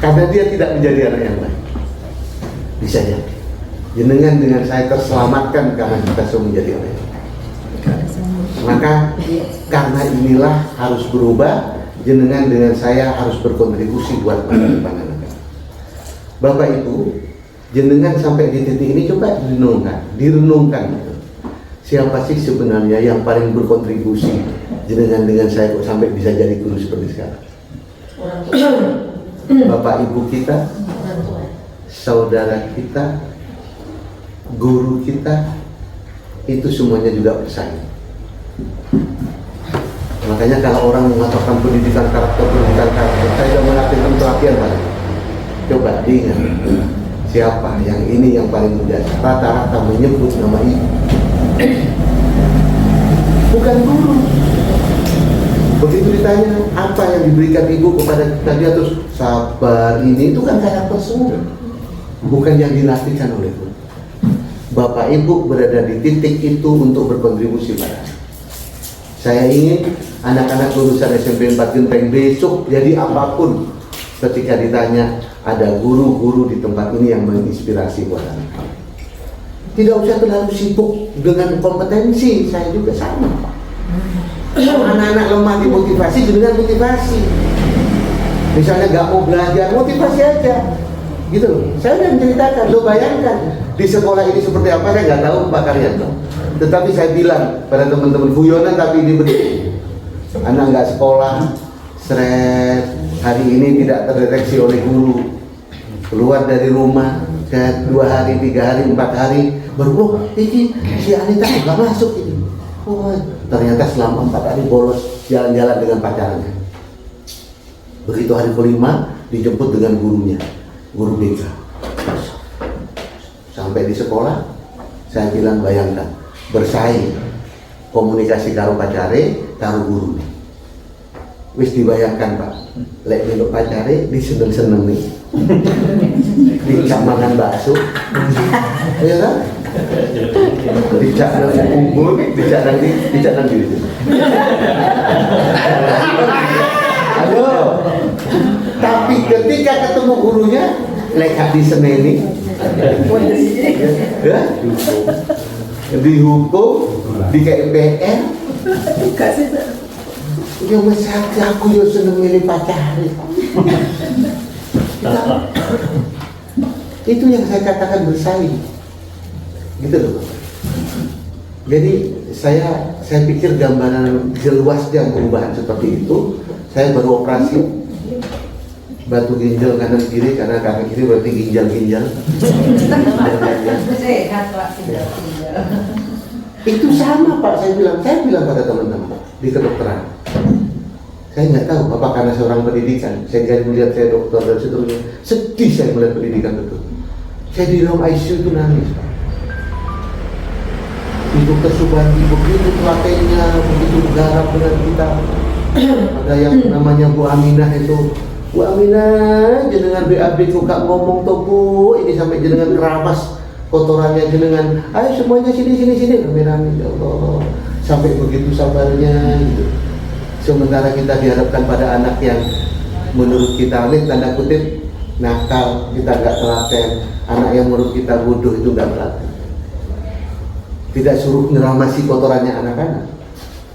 karena dia tidak menjadi anak yang baik. Bisa jadi jenengan dengan saya terselamatkan karena kita semua menjadi orang yang baik. Maka karena inilah harus berubah, jenengan dengan saya harus berkontribusi buat masa depan anak. Bapak Ibu, jenengan sampai di titik ini coba direnungkan gitu. siapa sih sebenarnya yang paling berkontribusi dengan saya kok sampai bisa jadi guru seperti sekarang? Bapak ibu kita, saudara kita, guru kita, itu semuanya juga bersaing. Makanya kalau orang mengatakan pendidikan karakter, saya sudah melakukan pelatihan Pak. Coba diingat, siapa yang ini yang paling mudah? Rata-rata menyebut nama ibu, bukan guru. Begitu ditanya apa yang diberikan ibu kepada kita, dia terus sabar, ini itu kan karakter semua, bukan yang dilatihkan oleh guru. Bapak ibu berada di titik itu untuk berkontribusi pada saya ingin anak-anak lulusan SMP 4 Genteng besok jadi apapun ketika ditanya ada guru-guru di tempat ini yang menginspirasi buat anak. Tidak usah terlalu sibuk dengan kompetensi, saya juga sama. Kalau anak-anak lemah dimotivasi, dengan motivasi. Misalnya nggak mau belajar, motivasi aja. Gitu loh. Saya udah menceritakan, lo bayangkan di sekolah ini seperti apa, saya nggak tahu Pak Karyanto. Tetapi saya bilang pada teman-teman guyonan, tapi ini betul. Anak nggak sekolah, stres, hari ini tidak terdeteksi oleh guru. Keluar dari rumah, 2 hari, 3 hari, 4 hari, baru oh ini si Anita nggak masuk ini. Oh, ternyata selama 4 hari bolos jalan-jalan dengan pacarnya. Begitu hari kelima dijemput dengan gurunya, guru BK. Sampai di sekolah, saya bilang bayangkan bersaing komunikasi karo pacare karo guru. Wis dibayangkan Pak, lek melok pacare diseneng-seneng nih. Dicak mangan bakso. Ya kan? Dicak nang kumpul, dicak nang diri. Aduh. Tapi ketika ketemu gurunya, lek diseneni. Ya, dihukum, di KPR. Ya masih aku yo seneng milih pacare. Itu yang saya katakan bersaing, gitu loh. Jadi saya pikir gambaran jelasnya perubahan seperti itu. Saya baru operasi batu ginjal kanan kiri, karena kanan kiri berarti ginjal. Sehat Pak. Itu sama Pak, saya bilang pada teman-teman di kedokteran. Saya nggak tahu apa karena seorang pendidikan, saya melihat saya dokter dan seterusnya, sedih saya melihat pendidikan betul. Saya di ruang ICU itu nangis Pak. Di dokter Subandi begitu pelatihannya, begitu garap dengan kita. Ada yang namanya Bu Aminah itu, Bu Aminah jenengan BAB kok gak ngomong tuh Bu, ini sampai jenengan keramas kotorannya jenengan, ayo semuanya sini rame-rame, ya Allah, sampai begitu sabarnya gitu. Sementara kita dihadapkan pada anak yang menurut kita tanda kutip nakal, kita nggak telaten, anak yang menurut kita bodoh itu nggak telaten. Tidak suruh ngeramasi kotorannya anak-anak,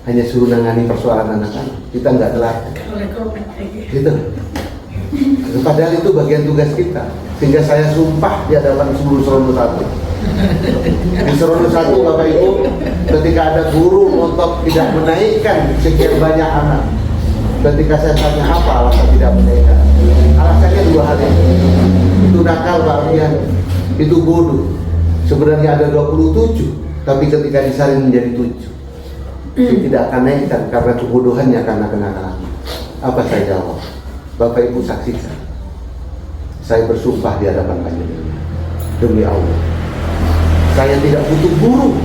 hanya suruh nangani persoalan anak-anak, kita nggak telaten. Gitu. Padahal itu bagian tugas kita. Sehingga saya sumpah di hadapan seluruh Serono 1. Di Serono 1 Bapak Ibu, ketika ada guru ngotot tidak menaikkan sekian banyak anak, ketika saya tanya apa alasan tidak menaikkan, alasannya 2 hal ini. Itu nakal Pak Rian, itu bodoh. Sebenarnya ada 27, tapi ketika disaring menjadi 7, saya tidak akan naikkan karena kebodohannya, karena kenakalan. Apa saya jawab? Bapak Ibu saksikan. Saya bersumpah di hadapan panjenengan, demi Allah, saya tidak butuh guru,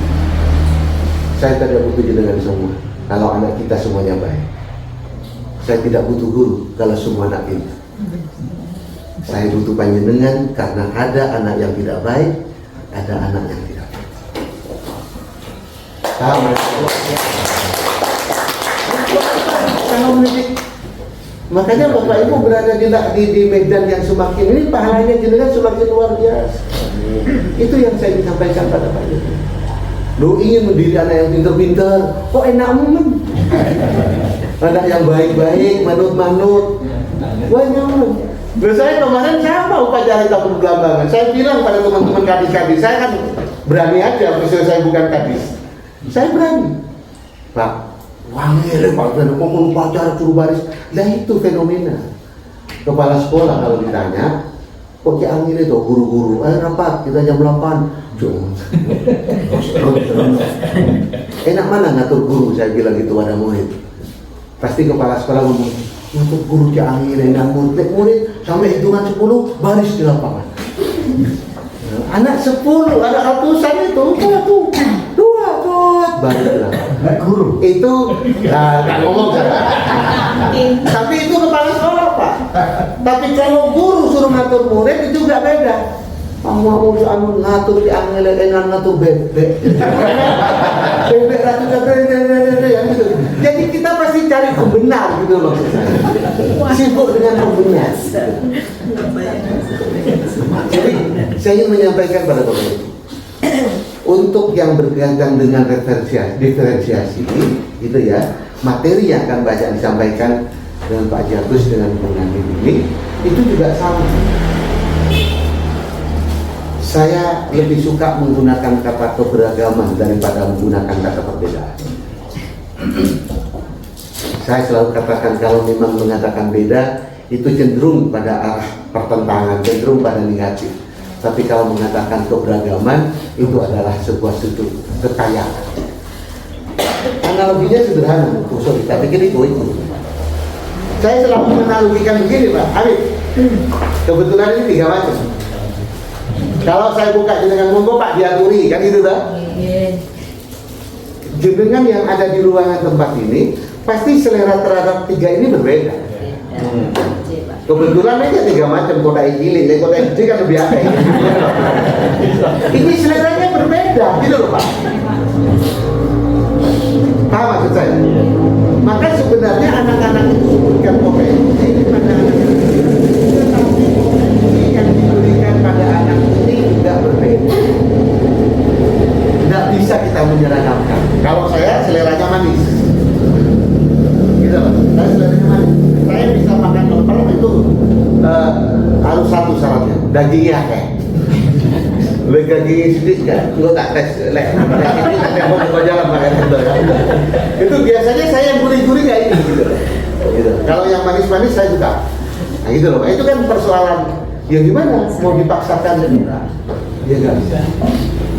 saya tidak butuh jenengan semua. Kalau anak kita semuanya baik, saya tidak butuh guru. Kalau semua anak kita, saya butuh panjenengan karena ada anak yang tidak baik, ada anak yang tidak baik. Kalau mendidik, makanya Bapak Ibu berada di medan yang semakin ini, pahalanya jenengan semakin luar biasa. Itu yang saya ingin sampaikan pada Pak Jokowi. Lo ingin mendidik anak yang pintar-pintar, kok enak men? Anak yang baik-baik, manut-manut, wah nyaman. Saya kemarin sama upacara tabur belambangan. Saya bilang pada teman-teman kadis-kadis, saya kan berani aja, misalnya saya bukan kadis. Saya berani. Pak, wangi Pak, ngomong upacara suruh baris. Nah itu fenomena. Kepala sekolah kalau ditanya, kok kayak angin itu guru-guru, rapat kita jam 8. Enak mana ngatur guru, saya bilang gitu pada murid. Pasti kepala sekolah ngomong, ngatur guru kayak angin, enak murid sampai hitungan 10 baris di lapangan. Anak 10, ada ratusan itu, dua baris di lapangan. Guru. Itu nggak ngomong saya. Tapi itu kepala sekolah Pak. Tapi kalau guru suruh ngatur murid itu nggak beda. Mau ngatur di angin enak ngatur bebek. Bebek ratusan yang gitu. Jadi kita pasti cari pembenar gitu loh. Sibuk dengan pembenar. Jadi saya ingin menyampaikan pada Bapak Ibu, untuk yang berkaitan dengan diferensiasi gitu ya, materi yang akan banyak disampaikan dengan Pak Jabus dengan Bung Nandi ini itu juga sama. Saya lebih suka menggunakan kata keberagaman daripada menggunakan kata perbedaan. Saya selalu katakan kalau memang mengatakan beda itu cenderung pada arah pertentangan, cenderung pada negatif. Tapi kalau mengatakan keberagaman itu adalah sebuah sudut kekayaan. Analoginya sederhana, tapi itu. Saya selalu menanalogikan begini Pak, Amin. Kebetulan ini 3 macam. Kalau saya buka jenengan monggo Pak diaturi, kan gitu Pak? Jenengan yang ada di ruangan tempat ini pasti selera terhadap 3 ini berbeda. Kebetulan aja 3 macam, kota cilik, kota kecil kan lebih akeh. Ini seleranya berbeda, gitu loh Pak. Paham maksud saya? Maka sebenarnya anak-anak itu memberikan potensi pada anak-anak, tetapi potensi yang diberikan pada anak ini juga berbeda. Tidak bisa kita menyeragamkan. Kalau saya seleranya manis, gitu loh. Saya seleranya manis. Saya bisa makan lemper itu harus satu syaratnya, dagingnya kayak. Dagingnya sedikit kan? Enggak tak tes, itu biasanya saya yang gurih-gurih kayak ini gitu. Kalau yang manis-manis saya suka. Nah gitu loh. Itu kan persoalan. Ya gimana? Mau dipaksakan ya nggak bisa.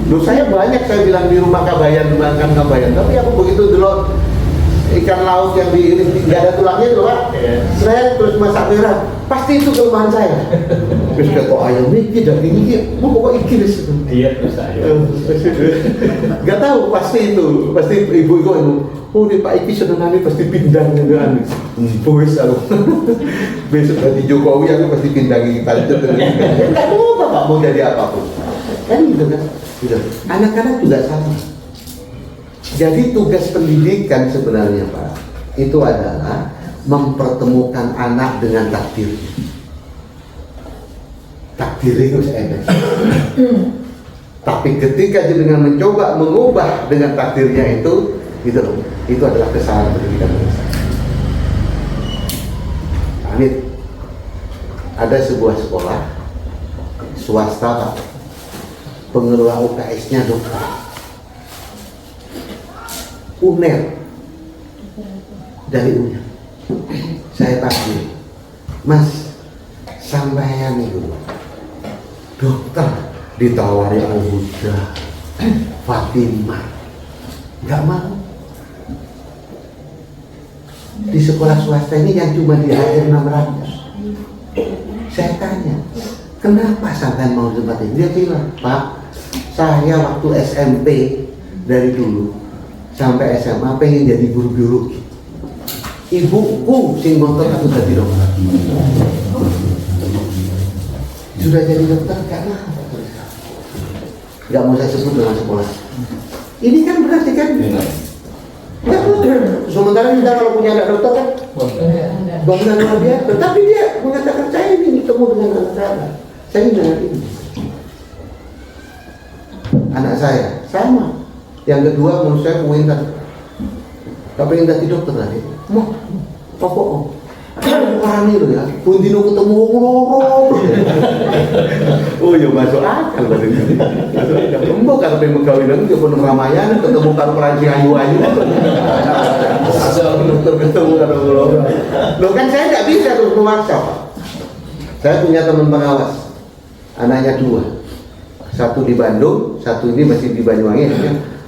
Loh saya banyak saya bilang di rumah kabayan, makan kabayan. Tapi aku begitu dulu ikan laut yang nggak ada tulangnya itu Pak. Saya terus masak merah. Pasti itu kelemahan saya. Terus kok ayam ini dagingnya mau pokok iki wis. Diet terus ayam. Gak tahu pasti itu, pasti ibu itu oh nih Pak Iki senengannya pasti pindang dengan wis aku. Besok ganti Jokowi aku pasti pindangi kita itu. Enggak mau Pak mau jadi apapun. Kan gitu kan. Gitu. Anak-anak juga sama. Jadi tugas pendidikan sebenarnya Pak itu adalah mempertemukan anak dengan takdirnya. Takdir itu enak. Tapi ketika dia dengan mencoba mengubah dengan takdirnya itu, gitu loh, itu adalah kesalahan pendidikan bangsa. Amit, ada sebuah sekolah swasta Pak, pengelola UKS-nya dokter, UNER dari UNER. Saya pasti, Mas, sampeyan itu dokter ditawari Al-Huda, Fatimah, nggak mau. Di sekolah swasta ini yang cuma di akhir 600. Saya tanya, kenapa sampai mau tempat ini? Dia bilang, Pak, saya waktu SMP dari dulu sampai SMA pengen jadi guru biologi. Ibuku sing ngontot aku jadi dokter. Sudah jadi dokter karena apa? Nggak mau saya sebut dengan sekolah. Ini kan berarti kan ya, sementara kita kalau punya anak dokter kan bangunan luar biasa, tetapi dia mengatakan saya ingin ketemu dengan anak saya ingin dengan ini. Anak saya sama. Yang kedua menurut saya pengen jadi dokter tadi. Mau pokok orang itu ya, Bundino ketemu loro. Oh ya masuk akal berarti. Masuk akal. Mbok kalau pengen kawinan yo pun Ramayana ketemu karo Perancis ayu-ayu. Ketemu karo kula. Loh kan saya enggak bisa terus memaksa, Pak. Saya punya teman pengawas. Anaknya 2. Satu di Bandung, satu ini masih di Banyuwangi.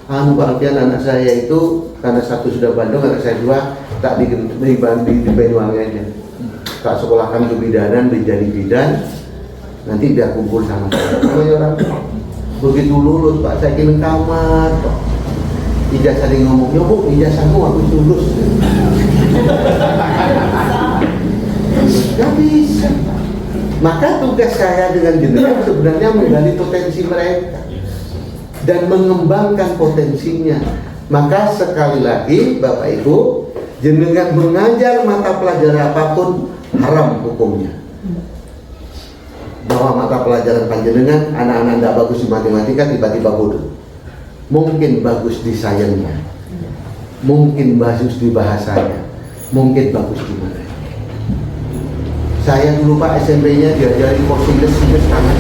Pak Alfian, anak saya itu karena satu sudah Bandung, anak saya 2 tak di Banyuwangi aja. Tak sekolahkan kebidanan, menjadi bidan, nanti dia kumpul sama saya. Oh ya orang begitu lulus Pak, saya ingin kamar Pak. Ijazah dia ngomong, ya Bu, ijazahmu aku lulus. Gak bisa. Maka tugas saya dengan jenengan sebenarnya menggali potensi mereka dan mengembangkan potensinya. Maka sekali lagi Bapak Ibu, jenengan mengajar mata pelajaran apapun haram hukumnya. Bahwa mata pelajaran panjenengan anak-anak tidak bagus di matematika tiba-tiba bodoh. Mungkin bagus di sainsnya, mungkin bagus di bahasanya, mungkin bagus di mana. Saya dulu Pak SMP-nya diajari kosinus kanan.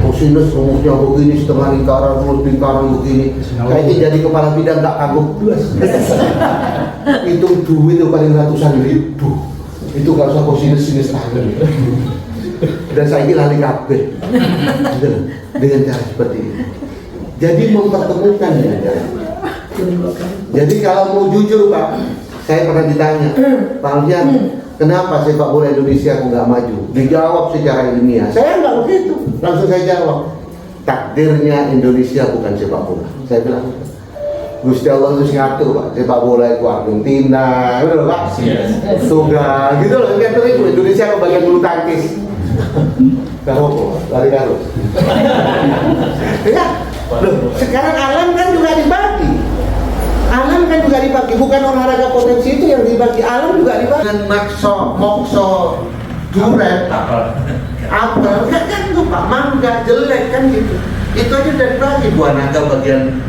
Kosinus rumusnya begini, setengah lingkaran, rumus lingkaran begini. Kayaknya jadi kepala bidang tak kagum. Itu duit itu paling ratusan ribu. Itu kalau saya kosinus kanan. Dan saya ini lali kabeh. Dengan cara seperti ini. Jadi mempertemukan ya. Jadi kalau mau jujur Pak, saya pernah ditanya, Pak Alfian, kenapa sepak bola Indonesia aku nggak maju? Dijawab secara ilmiah. Saya nggak begitu. Langsung saya jawab, takdirnya Indonesia bukan sepak bola. Saya bilang, Gusti Allah itu ngatur Pak, sepak bola itu Argentina, gitu loh Pak. Sudah, gitu loh. Ngatur itu Indonesia kebagian bulu tangkis. Karo, lari karo. Ya, loh, sekarang alam kan juga dibagi. Alam kan juga dibagi, bukan olahraga potensi itu yang dibagi, alam juga dibagi. Dengan makso, mokso, duret, apel, kan itu Pak, mangga, jelek kan gitu. Itu aja udah dibagi, buah naga bagian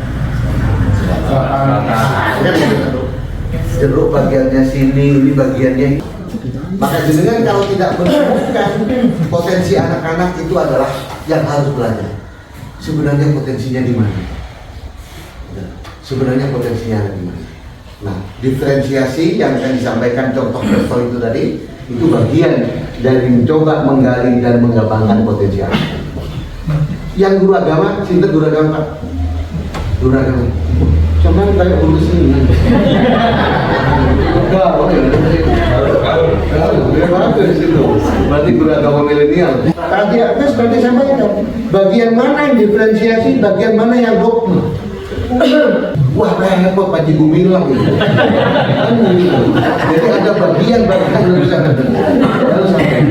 jeruk bagiannya sini, ini bagiannya. Maka jenengan kalau tidak menemukan potensi anak-anak itu adalah yang harus belajar. Sebenarnya potensinya di mana? Sebenarnya potensinya ada di mana? Nah, diferensiasi yang akan disampaikan contoh level itu tadi, itu bagian dari mencoba menggali dan mengembangkan potensi anak. Yang guru agama, sinten guru agama Pak? Guru agama. Cuman kayak guru sini. Enggak, berarti guru agama milenial. Tadi atas berarti sampaikan bagian mana yang diferensiasi, bagian mana yang dogma. Wah repot Pak Ibu bilang gitu. Jadi ada bagian-bagian yang bisa harus sampai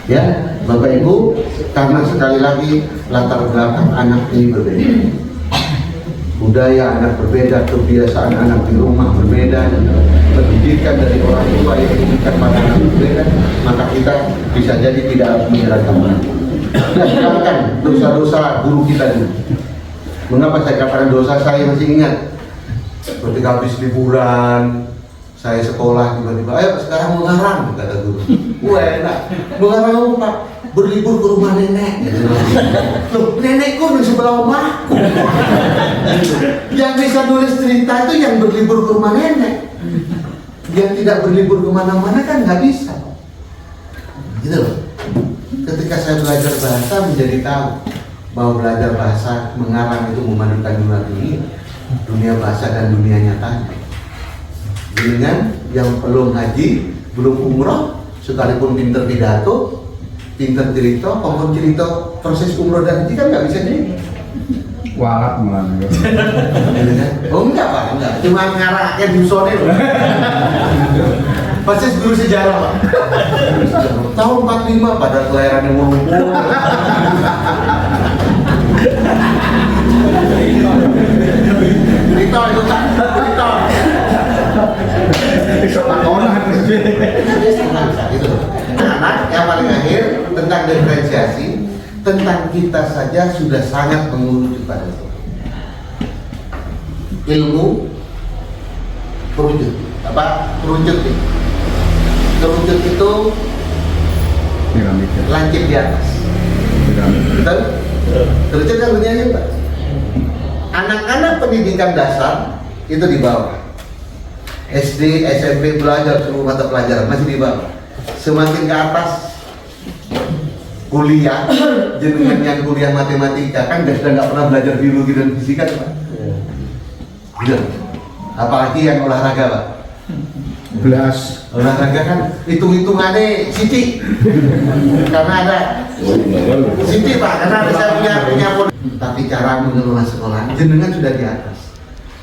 ya Bapak Ibu, karena sekali lagi latar belakang anak ini berbeda, budaya anak berbeda, kebiasaan anak di rumah berbeda, pendidikan dari orang tua yang diberikan pada anak berbeda, maka kita bisa jadi tidak harus menyerahkan. Dan sedangkan dosa-dosa guru kita dulu. Mengapa saya katakan dosa? Saya masih ingat ketika habis liburan saya sekolah tiba-tiba, ayo sekarang mengarang, kata guru. Wah enak, mengarang Pak, berlibur ke rumah nenek. Loh, nenekku di sebelah rumahku. Yang bisa nulis cerita itu yang berlibur ke rumah nenek. Yang tidak berlibur kemana-mana kan nggak bisa. Gitu loh. Ketika saya belajar bahasa menjadi tahu bahwa belajar bahasa mengarang itu memadukan dunia bahasa dan dunia nyata. Dengan yang belum haji, belum umroh, sekalipun pinter pidato, pinter cerita, kompon cerita proses umroh dan haji kan nggak bisa jadi. Walat mana? Oh enggak Pak, enggak. Cuma ngarahnya di sone loh. Persis guru sejarah Pak. Tahun 45 pada kelahiran yang mau. Cerita itu tak cerita. Gitu. Anak yang paling akhir tentang diferensiasi, tentang kita saja sudah sangat mengurucut pada itu. Ilmu kerucut, apa kerucut itu Lancip di atas. Betul? Terus kan bunyinya Pak. Anak-anak pendidikan dasar itu di bawah. SD, SMP belajar seluruh mata pelajaran masih di bawah. Semakin ke atas kuliah, jenengan yang kuliah matematika kan sudah nggak pernah belajar biologi dan fisika Pak. Gitu. Apalagi yang olahraga Pak. Belas. Olahraga kan hitung-hitungannya Siti. Karena ada Siti Pak, karena ada saya punya tapi cara mengelola sekolah jenengan sudah di atas.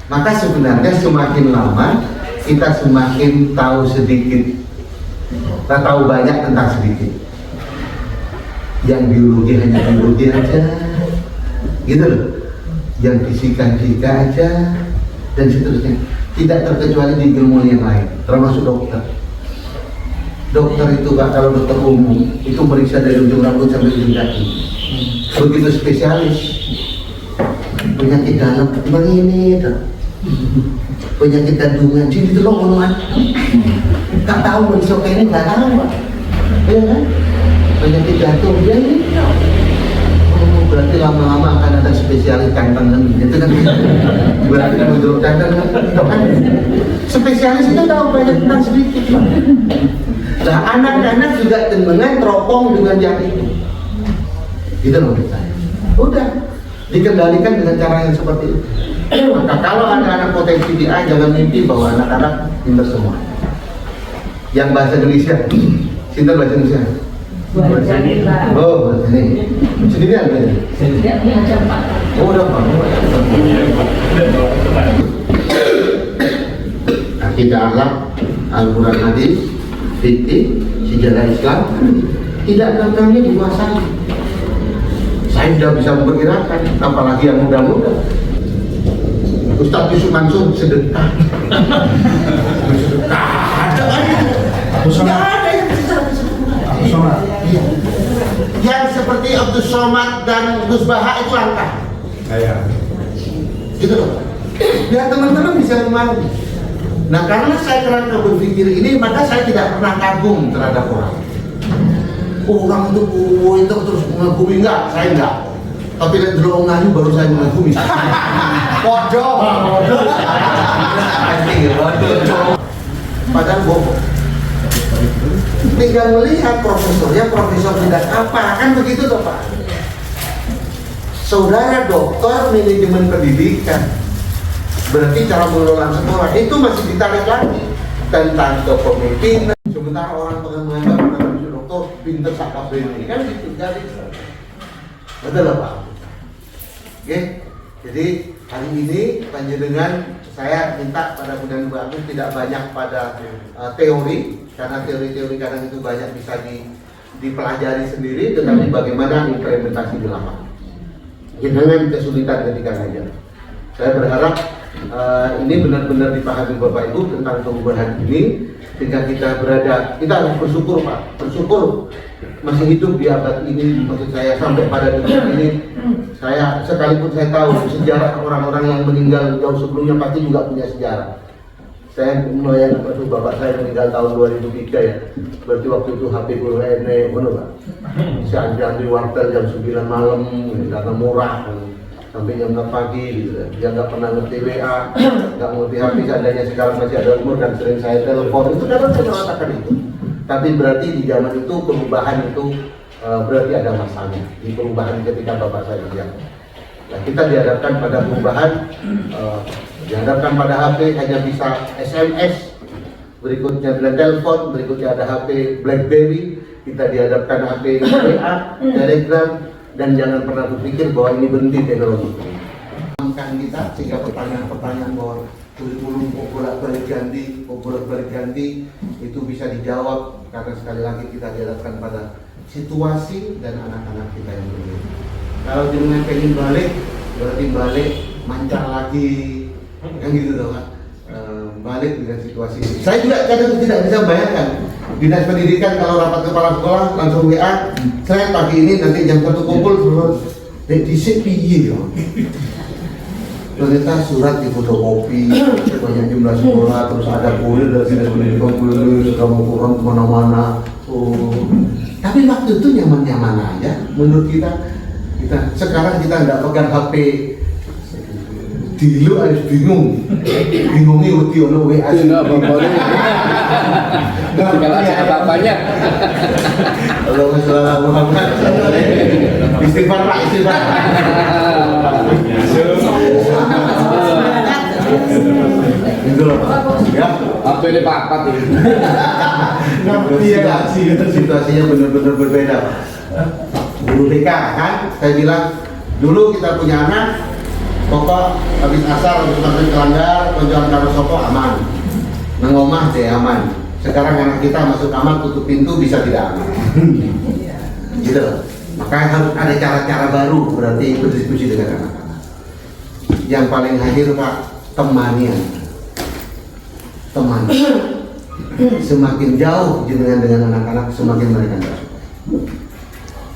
Maka sebenarnya semakin lama kita semakin tahu sedikit, kita tahu banyak tentang sedikit. Yang biologi hanya biologi aja, gitu loh. Yang fisika aja, dan seterusnya. Tidak terkecuali di ilmu yang lain, termasuk dokter. Dokter itu Pak, kalau dokter umum itu meriksa dari ujung rambut sampai ujung kaki. Begitu spesialis, penyakit dalam begini, penyakit kandungan, jadi itu loh ngomongan. Gak tahu besok ini nggak tahu Pak, ya kan? Penyakit jantung dia ini. Berarti lama-lama akan ada spesialis kandang kan? Itu kan berarti menurut kandang kan? Spesialis itu tahu banyak tentang sedikit Pak. Nah anak-anak juga dengan teropong dengan yang itu. Itu loh saya. Udah dikendalikan dengan cara yang seperti itu. Maka kalau ada anak potensi di A, jangan mimpi bahwa anak-anak pintar semua. Yang bahasa Indonesia, cinta bahasa Indonesia. Bahasa ini. Oh, bahasa ini. Sendirian kan? Setiap aja Pak. Oh, udah Pak. Akidah Allah, Al-Quran Hadis, fikih, sejarah Islam, tidak gampangnya dikuasai. Saya sudah bisa memperkirakan, apalagi yang muda-muda. Ustaz Yusuf Mansur sedekah. Sedekah. Ada yang bisa sedekah. Iya. Yang seperti Abdus Somad dan Gus Baha itu langka. Iya. Gitu loh. Biar teman-teman bisa memahami. Nah karena saya kerangka berpikir ini, maka saya tidak pernah kagum terhadap orang. Orang itu terus mengagumi, enggak, saya enggak. Tapi lihat dulu ngayu baru saya mengagumi. Pojok. Padahal bohong. Tinggal melihat profesornya, profesor tidak apa, kan begitu toh Pak. Saudara doktor manajemen pendidikan, berarti cara mengelola sekolah itu masih ditarik lagi tentang kepemimpinan. Sementara orang menganggap dokter pinter sakap ini kan gitu, jadi betul lah Pak. Oke, jadi hari ini panjenengan saya minta pada Budan Bu Agus tidak banyak pada teori, karena teori-teori kadang itu banyak bisa dipelajari sendiri, tetapi bagaimana implementasi di lapangan. Jangan kesulitan ketika ngajar. Saya berharap ini benar-benar dipahami Bapak Ibu tentang perubahan ini, sehingga kita harus bersyukur Pak, bersyukur masih hidup di abad ini. Maksud saya sampai pada detik ini, saya sekalipun saya tahu sejarah orang-orang yang meninggal jauh sebelumnya pasti juga punya sejarah. Saya melayani waktu bapak saya meninggal tahun 2003 ya, berarti waktu itu Habibul Rene, benar Pak? Si Andri Wartel jam 9 malam karena murah. Sampai jam 6 pagi gitu. Dia nggak pernah ngerti WA, nggak ngerti HP, seandainya sekarang masih ada umur dan sering saya telepon, itu kadang saya mengatakan itu. Tapi berarti di zaman itu perubahan itu berarti ada masanya di perubahan ketika bapak saya kerja. Nah, kita dihadapkan pada perubahan, dihadapkan pada HP hanya bisa SMS, berikutnya ada telepon, berikutnya ada HP BlackBerry, kita dihadapkan HP WA, Telegram. Dan jangan pernah berpikir bahwa ini berhenti teknologi. Mengangkat kita sehingga pertanyaan-pertanyaan bahwa kurikulum bolak-balik ganti itu bisa dijawab, karena sekali lagi kita dihadapkan pada situasi dan anak-anak kita yang berbeda. Kalau dengan pengen balik, berarti balik mancar lagi, kan gitu dong kan? Balik dengan situasi ini. Saya juga kadang tidak bisa bayangkan dinas pendidikan kalau rapat kepala sekolah langsung WA, saya pagi ini nanti jam 1 kumpul terus dicek piye ya. Ternyata surat difotokopi, banyak jumlah sekolah, terus ada kurir dari dinas pendidikan kurir, kamu kurang kemana-mana. Tapi Tapi waktu itu nyaman-nyaman aja menurut kita. Sekarang kita nggak pegang HP dulu harus bingungnya uti ono WA. Segala apa-apanya. Allahumma sholli ala Muhammad. Istighfar Pak, istighfar. Itu loh Pak. Ya. Apa ini papat ini? Situasinya benar-benar berbeda Pak. Guru BK kan, saya bilang dulu kita punya anak, pokok habis asar, habis maghrib kelanggar, koncoan karo sopo aman, nengomah deh aman. Sekarang anak kita masuk kamar tutup pintu bisa tidak aman. Gitu. Makanya harus ada cara-cara baru berarti berdiskusi dengan anak-anak. Yang paling hadir Pak, temanian. Teman. Semakin jauh dengan anak-anak, semakin mereka nggak suka.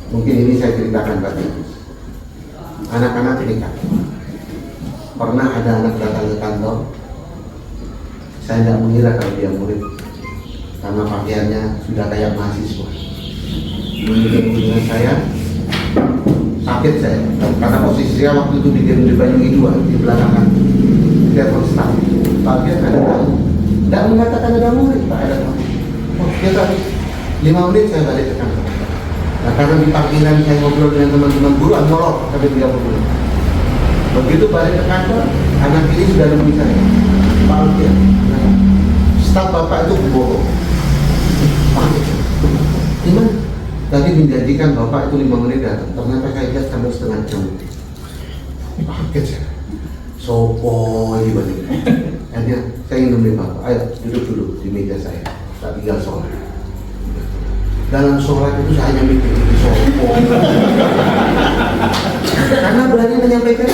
Mungkin ini saya ceritakan Pak Tikus. Anak-anak nikah. Pernah ada anak datang ke kantor. Saya tidak mengira kalau dia murid, karena pakaiannya sudah kayak mahasiswa. Dengan saya, sakit saya, karena posisi saya waktu itu di Banyuwangi 2 di belakangan telepon staff. Pak dia ada tamu, tidak mengatakan ada murid, Pak ada tamu. Oh dia tadi 5 menit saya balik ke kantor. Nah karena di panggilan saya ngobrol dengan teman-teman guru, ngorok sampai 30 menit. Begitu balik ke kantor, anak ini sudah nemui saya. Pak Alfian, staf bapak itu bohong. Gimana? Tadi menjanjikan bapak itu 5 menit datang, ternyata saya lihat sampai setengah jam. Paket saya. Sopo ini balik. Akhirnya saya ingin nemui bapak. Ayo duduk dulu di meja saya. Tak tinggal sholat. Dalam sholat itu saya hanya mikir ini sopo. Karena berani menyampaikan.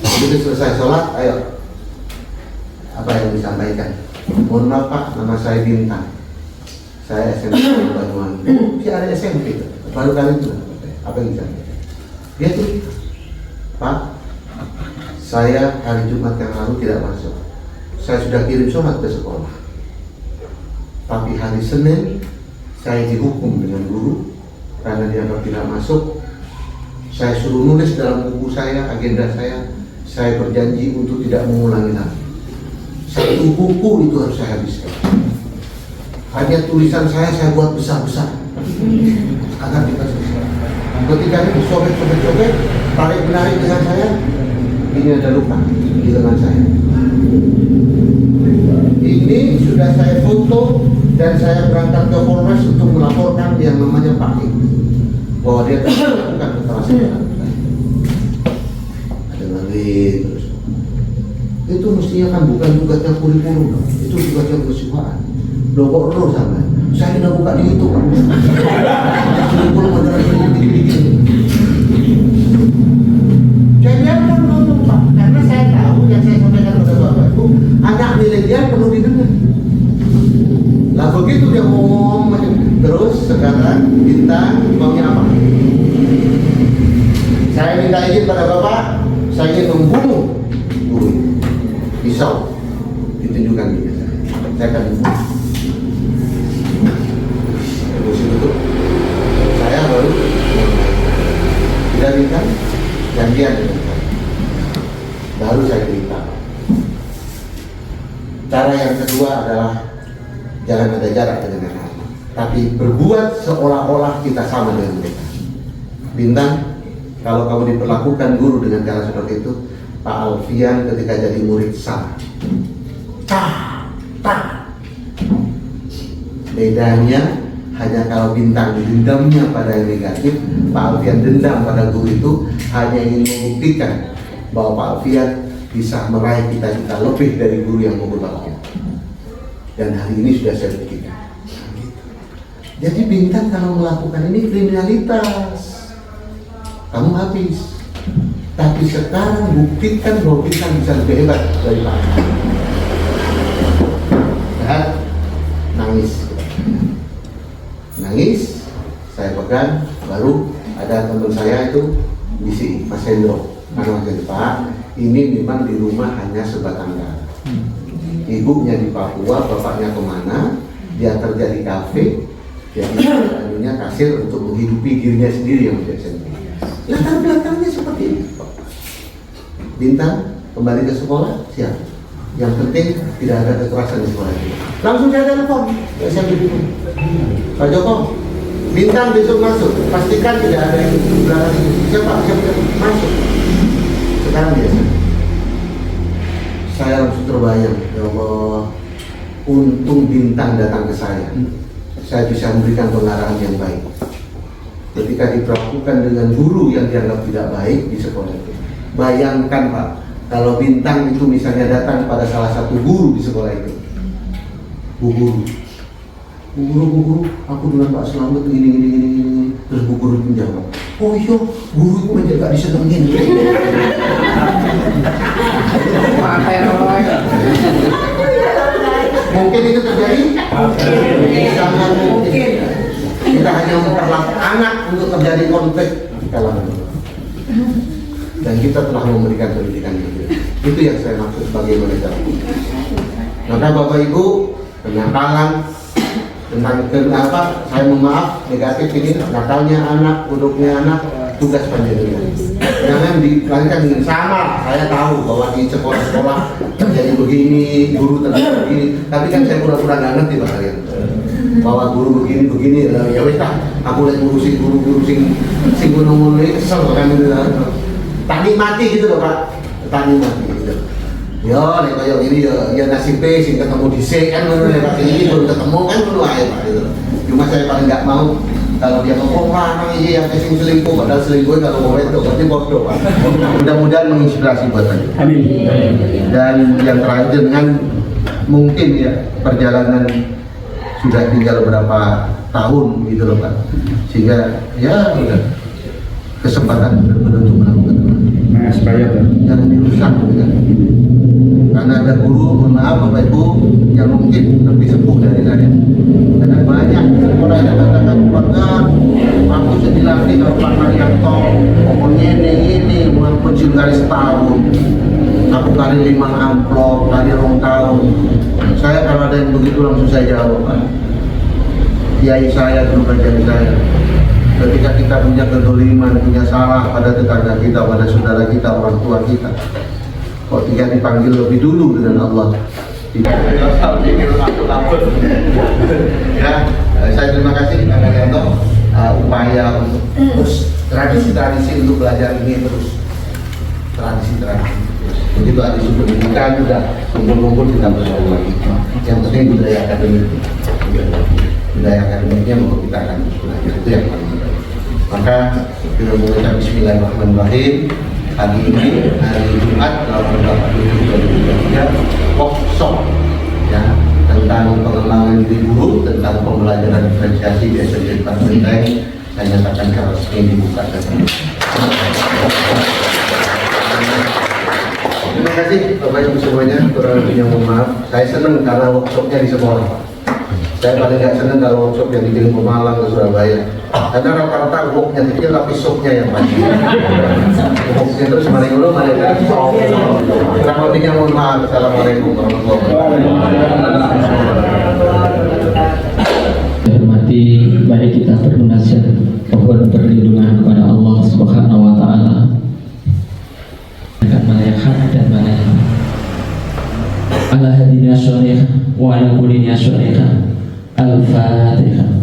Begitu selesai sholat, ayo. Apa yang disampaikan? Mohon maaf Pak, nama saya Bintang. Saya SMP di Banyuwangi. Oh, dia ada SMP, baru kali itu. Apa yang disampaikan? Dia tuh, Pak, saya hari Jumat yang lalu tidak masuk. Saya sudah kirim surat ke sekolah. Tapi hari Senin saya dihukum dengan guru karena dia tidak masuk. Saya suruh nulis dalam buku saya, agenda saya berjanji untuk tidak mengulangi lagi. Satu buku itu harus saya habiskan. Hanya tulisan saya buat besar-besar agar kita selesai. Ketika itu sobek, tarik-menarik dengan saya, ini ada luka di lengan saya. Ini sudah saya foto dan saya berangkat ke Polres untuk melaporkan yang namanya Pak Ing bahwa dia telah melakukan kekerasan. Ada lagi terus. Itu mestinya kan bukan tugasnya kurikulum, itu tugasnya kejiwaan. Loh kok terus sama? Saya tidak buka di YouTube. Kurikulum adalah begini. Saya biarkan nonton Pak, karena saya tahu yang saya sampaikan kepada Bapak itu anak milenial perlu didengar. Lah begitu dia ngomong terus sekarang kita maunya apa? Saya minta izin pada Bapak, saya ingin membunuh guru pisau ditunjukkan di saya akan membunuh. Terus itu saya baru tidak minta janjian dengan saya. Baru saya cerita. Cara yang kedua adalah jangan ada jarak dengan anak-anak, tapi berbuat seolah-olah kita sama dengan mereka. Bintang, kalau kamu diperlakukan guru dengan cara seperti itu, Pak Alfian ketika jadi murid salah. Bedanya hanya kalau Bintang dendamnya pada yang negatif, Pak Alfian dendam pada guru itu hanya ingin membuktikan bahwa Pak Alfian bisa meraih cita-cita lebih dari guru yang mau berbakti. Dan hari ini sudah saya buktikan. Jadi Bintang kalau melakukan ini kriminalitas, kamu habis. Tapi sekarang buktikan bahwa Bintang bisa lebih hebat dari Pak. Dan nangis, saya pegang, baru ada teman saya itu bisi Mas Hendro, Pak, ini memang di rumah hanya sebatang kara. Ibunya di Papua, bapaknya kemana, dia kerja di kafe, Jadi anunya kasir untuk menghidupi dirinya sendiri yang tidak sendiri. Latar belakangnya seperti ini, Pak. Bintang kembali ke sekolah, siap. Yang penting tidak ada kekerasan di sekolah itu. Langsung saya telepon, saya bilang, Pak Joko, Bintang besok masuk, pastikan tidak ada yang di belakang itu. Siapa masuk. Sekarang biasa. Saya langsung terbayang, ya Allah, untung Bintang datang ke saya. Saya bisa memberikan pengarahan yang baik. Ketika diperlakukan dengan guru yang dianggap tidak baik di sekolah itu. Bayangkan Pak, kalau Bintang itu misalnya datang pada salah satu guru di sekolah itu. Bu guru, aku dengan Pak Slamet gini. Terus bu guru menjawab, oh iya, guru itu aja gak disenengin. Mungkin itu terjadi? Sangat mungkin. Kita hanya memperlakukan anak untuk terjadi konflik di kalangan. Dan kita telah memberikan pendidikan itu. Itu yang saya maksud sebagai manajer. Maka Bapak Ibu, penakalan tentang kenapa saya memaaf negatif ini, nakalnya anak, buruknya anak, tugas panjenengan. Jangan dilanjutkan dengan sama. Saya tahu bahwa di sekolah-sekolah terjadi begini, guru terjadi begini. Tapi kan saya pura-pura nggak ngerti Pak kalian. Bahwa guru begini, ya wes lah. Aku lihat guru sing gunung-gunung ini kesel kan gitu. Tani mati gitu loh Pak. Tani mati gitu. Ya, nek kaya gini ya nasibnya sing ketemu dhisik kan ngono ya Pak. Ini baru ketemu kan ngono ae Pak gitu. Cuma saya paling nggak mau kalau dia ngomong wah iya yang sing selingkuh padahal selingkuh kalau mau itu berarti bodoh Pak. Mudah-mudahan menginspirasi buat Anda. Amin. Dan yang terakhir dengan mungkin ya perjalanan sudah tinggal beberapa tahun gitu loh Pak. Sehingga ya udah kesempatan benar-benar untuk melakukan. Nah, supaya jangan dirusak gitu kan. Karena ada guru, mohon maaf Bapak Ibu, yang mungkin lebih sepuh dari saya. Karena banyak sekolah yang katakan bahkan aku sedih lagi kalau Pak Haryanto ngomongnya ini mencium kali setahun. Aku kali 5 amplop, kali 2 tahun. Saya kalau ada yang begitu langsung saya jawab Pak. Kiai saya dulu ngajarin saya. Ketika kita punya kedoliman, punya salah pada tetangga kita, pada saudara kita, orang tua kita, kok tidak dipanggil lebih dulu dengan Allah. Ya, saya terima kasih Pak Haryanto upaya untuk terus tradisi-tradisi untuk belajar ini terus tradisi-tradisi. Begitu ada sumber pendidikan sudah kumpul-kumpul kita bersama lagi. Yang penting budaya akademik, budaya akademiknya mau kita akan belajar itu yang paling penting. Maka kita mengucap Bismillahirrahmanirrahim. Hari ini hari Jumat 18/7/2023 workshop ya tentang pengembangan diri guru, tentang pembelajaran diferensiasi di SMP 4 Menteng saya nyatakan resmi dibuka. Terima kasih Bapak Ibu semuanya. Kurang lebihnya mohon maaf. Saya senang karena workshopnya di sekolah. Saya paling nggak senang kalau workshop yang dikirim ke Malang ke Surabaya. Karena rata-rata worknya kecil tapi shopnya yang panjang. Worknya terus maling dulu, maling lagi. Kurang lebihnya mohon maaf. Assalamualaikum warahmatullahi wabarakatuh. Hormati, mari kita bermunajat mohon perlindungan kepada Allah Subhanahu wa taala. Akan mana yang hak dan mana yang ala hadina syariah wa ala kullinya syariah. Al-Fatihah.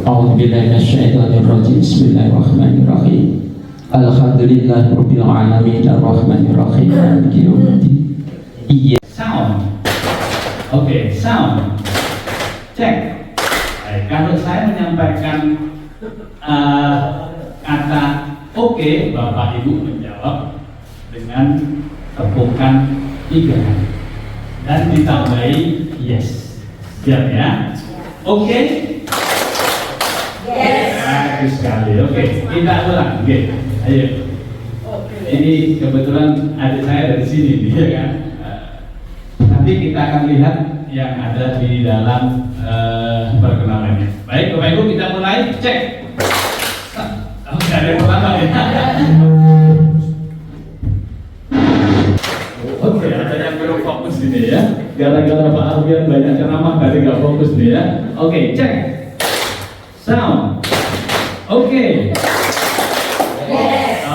A'udzu billahi minasyaitonir rajim. Bismillahirrahmanirrahim. Alhamdulillahirabbil alamin arrahmanir rahim maliki yaumiddin. Sound. Oke, sound. Cek. Baik, kalau saya menyampaikan kata oke, Bapak Ibu menjawab dengan tepukan 3 dan ditambahi yes. Siap ya? Oke? Yes. Bagus sekali. Oke, kita ulang. Oke, ayo. Ini kebetulan adik saya dari sini, ya kan? Nanti kita akan lihat yang ada di dalam perkenalannya. Baik, Bapak Ibu kita mulai. Cek. Oke, ada yang pertama ya. Oke, ada yang belum fokus ini ya. Gara-gara Pak Alfian banyak ceramah, tadi nggak fokus nih ya. Oke, cek. Sound. Oke.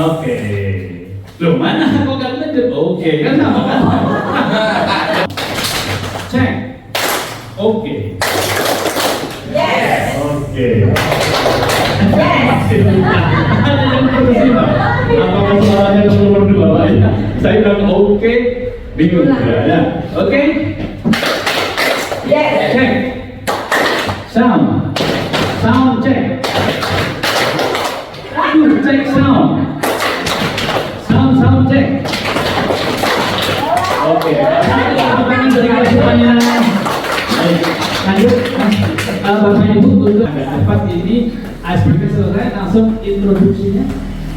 Oke. Loh, mana kok gak ngedep? Oke, kan sama kan? Cek. Oke. Oke. Ada yang bersih, Pak. Apakah suaranya nomor 2, Pak? Saya bilang oke, bingung. Ya. Oke. Cek. Sound. Sound check. Cek sound. Sound check. Oke. Apakah ini dari semuanya? Baik. Lanjut. Bapak Ibu untuk agak cepat ini icebreaker selesai, langsung introduksinya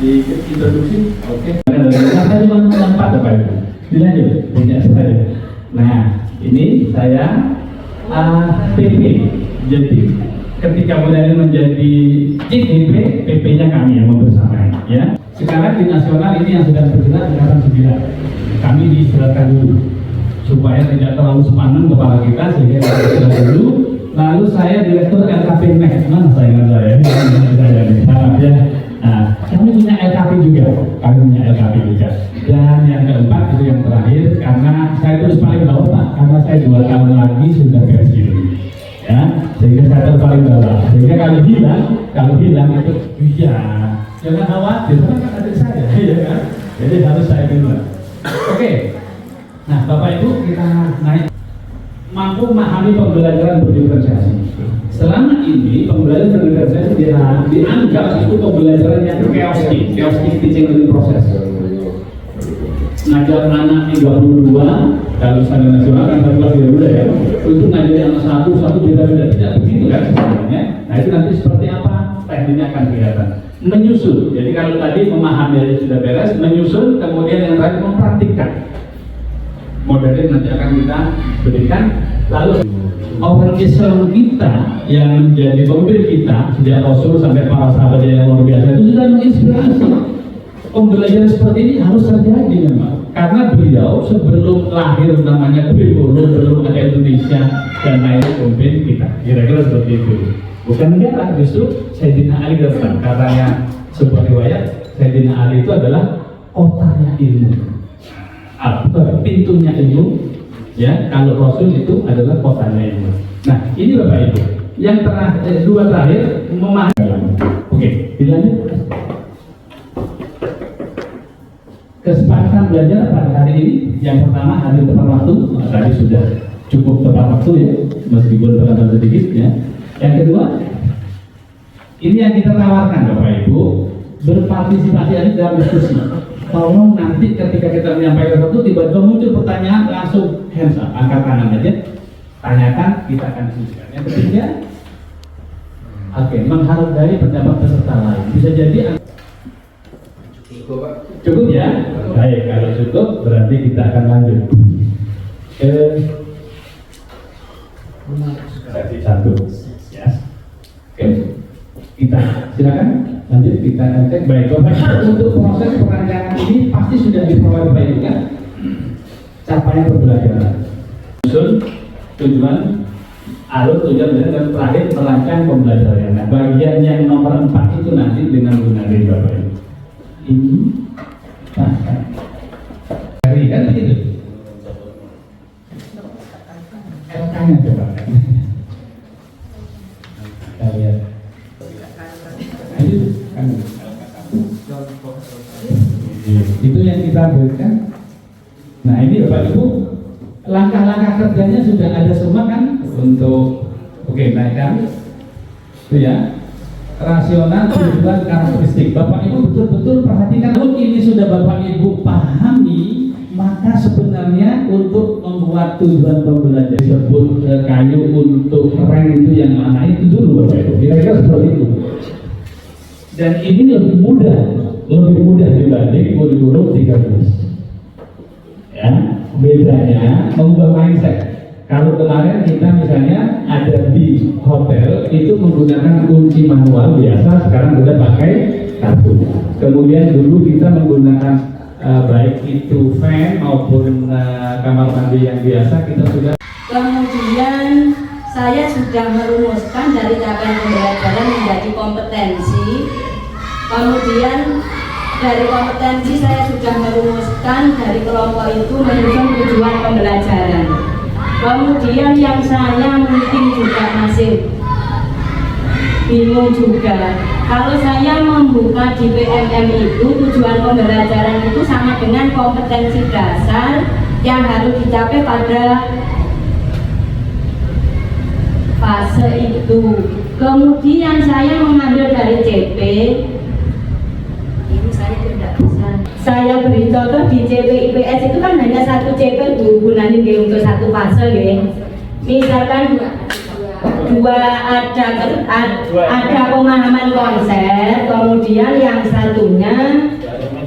diintroduksi. Oke. Saya cuma nampak Bapak Ibu. Dilanjut, punya saya. Nah, ini saya PP. Jadi ketika mulai menjadi CDP, PP-nya kami yang membersamai. Ya. Sekarang di nasional ini yang sedang bergerak tingkatan 9. Kami diistirahatkan dulu supaya tidak terlalu sepanan kepala kita sehingga kita istirahat dulu. Lalu saya direktur LKP Next, mana saingan saya? Ya. Nah, kami punya LKP juga, Dan yang keempat itu yang terakhir, karena saya tulis paling bawah Pak, karena saya 2 tahun lagi sudah pensiun. Ya, sehingga saya paling bawah. Sehingga kalau hilang itu, iya, jangan khawatir, kan adik saya, ya kan? Jadi harus saya bilang. Oke. Nah, Bapak Ibu kita naik. Mampu memahami pembelajaran berdiferensiasi. Selama ini pembelajaran berdiferensiasi dianggap itu pembelajaran yang chaotic teaching learning process. Ngajar anak 32, kalau standar nasional kan 14 ya, itu ngajar anak satu beda-beda, tidak begitu kan sebenarnya. Nah itu nanti seperti apa tekniknya akan kelihatan. Menyusun. Jadi kalau tadi memahami sudah beres, menyusun, kemudian yang terakhir mempraktikkan. Modelnya nanti akan kita berikan. Lalu orang Islam kita yang menjadi pemimpin kita sejak Rasul sampai para sahabat yang luar biasa itu sudah menginspirasi. Pembelajaran seperti ini harus terjadi memang, karena beliau sebelum lahir namanya belum ada Indonesia dan lain pemimpin kita. Kira-kira seperti itu. Bukan negara, justru Sayyidina Ali datang. Katanya sebuah riwayat, Sayyidina Ali itu adalah kotanya ilmu. Pintunya ilmu, ya. Kalau Rasul itu adalah kotanya ilmu. Nah, ini Bapak Ibu. Yang terakhir, 2 terakhir memahami. Oke, dilanjut. Kesepakatan belajar pada hari ini. Yang pertama hadir tepat waktu. Tadi sudah cukup tepat waktu ya, meskipun terlambat sedikit ya. Yang kedua, ini yang kita tawarkan Bapak Ibu, berpartisipasi dalam diskusi. Tolong nanti ketika kita menyampaikan sesuatu tiba-tiba muncul pertanyaan langsung hands up, angkat tangan aja, tanyakan, kita akan diskusikan. Yang ketiga, menghargai pendapat peserta lain. Bisa jadi cukup ya. Baik, kalau cukup berarti kita akan lanjut ke sesi 1 ya. Oke, kita silakan lanjut, kita akan cek. Baik Bapak, untuk proses perancangan ini pasti sudah diperoleh Bapak Ibu kan? Capaian pembelajaran, tujuan, alur tujuan dan terakhir merancang pembelajaran. Nah, bagian yang nomor 4 itu nanti dengan menggunakan Bapak Ibu. Ini dari kan begitu. LK-nya coba. Kita lihat. Itu yang kita berikan. Nah ini Bapak Ibu, langkah-langkah kerjanya sudah ada semua kan untuk naikkan itu ya, rasional, tujuan, karakteristik. Bapak Ibu betul-betul perhatikan. Kalau ini sudah Bapak Ibu pahami, maka sebenarnya untuk membuat tujuan pembelajaran disebut kayu untuk rank itu yang mana itu dulu Bapak Ibu. Kira-kira seperti itu. Dan ini lebih mudah dibanding kurikulum 13. Ya, bedanya mengubah mindset. Kalau kemarin kita misalnya ada di hotel itu menggunakan kunci manual biasa, sekarang sudah pakai kartu. Kemudian dulu kita menggunakan baik itu fan maupun kamar mandi yang biasa kita sudah. Kemudian saya sudah merumuskan dari capaian pembelajaran menjadi kompetensi. Kemudian dari kompetensi saya sudah merumuskan dari kelompok itu menyusun tujuan pembelajaran. Kemudian yang saya mungkin juga masih bingung juga, kalau saya membuka di PMM itu tujuan pembelajaran itu sama dengan kompetensi dasar yang harus dicapai pada fase itu. Kemudian saya mengambil dari CP. Ini saya tidak bisa. Saya beri contoh di CP IPS itu kan hanya satu CP gunanya untuk satu fase ya. Misalkan ada pemahaman konsep, kemudian yang satunya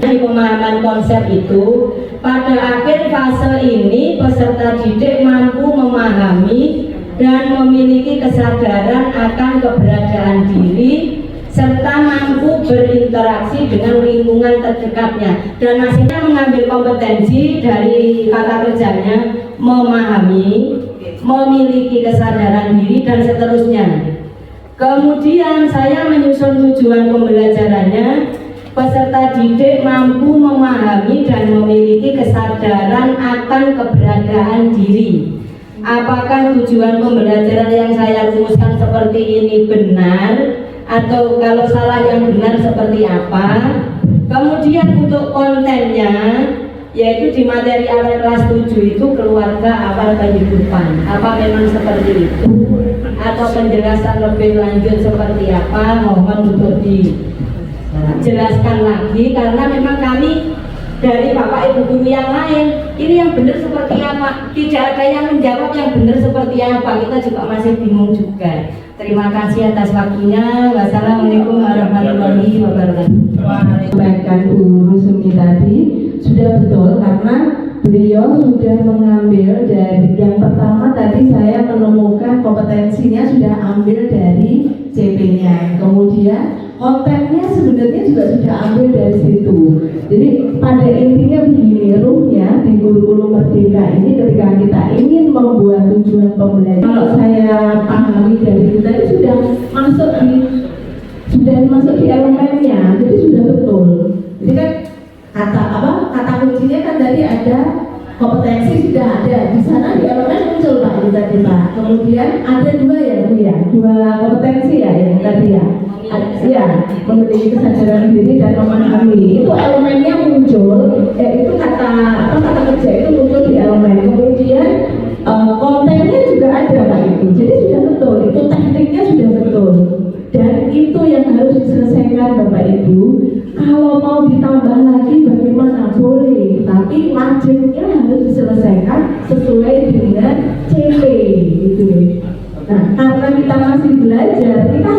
di pemahaman konsep itu pada akhir fase ini peserta didik mampu memahami dan memiliki kesadaran akan keberadaan diri serta mampu berinteraksi dengan lingkungan terdekatnya, dan hasilnya mengambil kompetensi dari kata kerjanya memahami, memiliki kesadaran diri, dan seterusnya. Kemudian saya menyusun tujuan pembelajarannya, peserta didik mampu memahami dan memiliki kesadaran akan keberadaan diri. Apakah tujuan pembelajaran yang saya rumuskan seperti ini benar, atau kalau salah yang benar seperti apa? Kemudian untuk kontennya, yaitu di materi awal kelas 7 itu keluarga awal kehidupan, apa memang seperti itu atau penjelasan lebih lanjut seperti apa, mohon untuk dijelaskan lagi, karena memang kami dari Bapak Ibu guru yang lain ini yang benar seperti apa, tidak ada yang menjawab yang benar seperti apa, kita juga masih bingung juga. Terima kasih atas waktunya. Wassalamualaikum warahmatullahi wabarakatuh. Bahkan Bu Rusmi tadi sudah betul, karena beliau sudah mengambil dari yang pertama tadi saya menemukan kompetensinya sudah ambil dari CP-nya, kemudian kontennya sebenarnya juga sudah ambil dari situ. Jadi pada intinya begini, ruhnya di kurikulum merdeka ini ketika kita ingin membuat tujuan pembelajaran, kalau saya pahami dari kita itu sudah masuk di elemennya, jadi sudah betul. Jadi kan kata kuncinya kan tadi ada kompetensi, sudah ada di sana di elemen muncul Pak, itu tadi Pak. Kemudian ada dua ya Bu ya, dua kompetensi ya yang tadi ya. Ya, memiliki kesadaran diri dan memahami, itu elemennya muncul, itu kata kerja itu muncul di elemen. Kemudian kontennya juga ada Pak itu, jadi sudah betul, itu tekniknya sudah betul, dan itu yang harus diselesaikan Bapak Ibu. Kalau mau ditambah lagi bagaimana boleh, tapi wajibnya harus diselesaikan sesuai dengan CP gitu. Nah, karena kita masih belajar, kita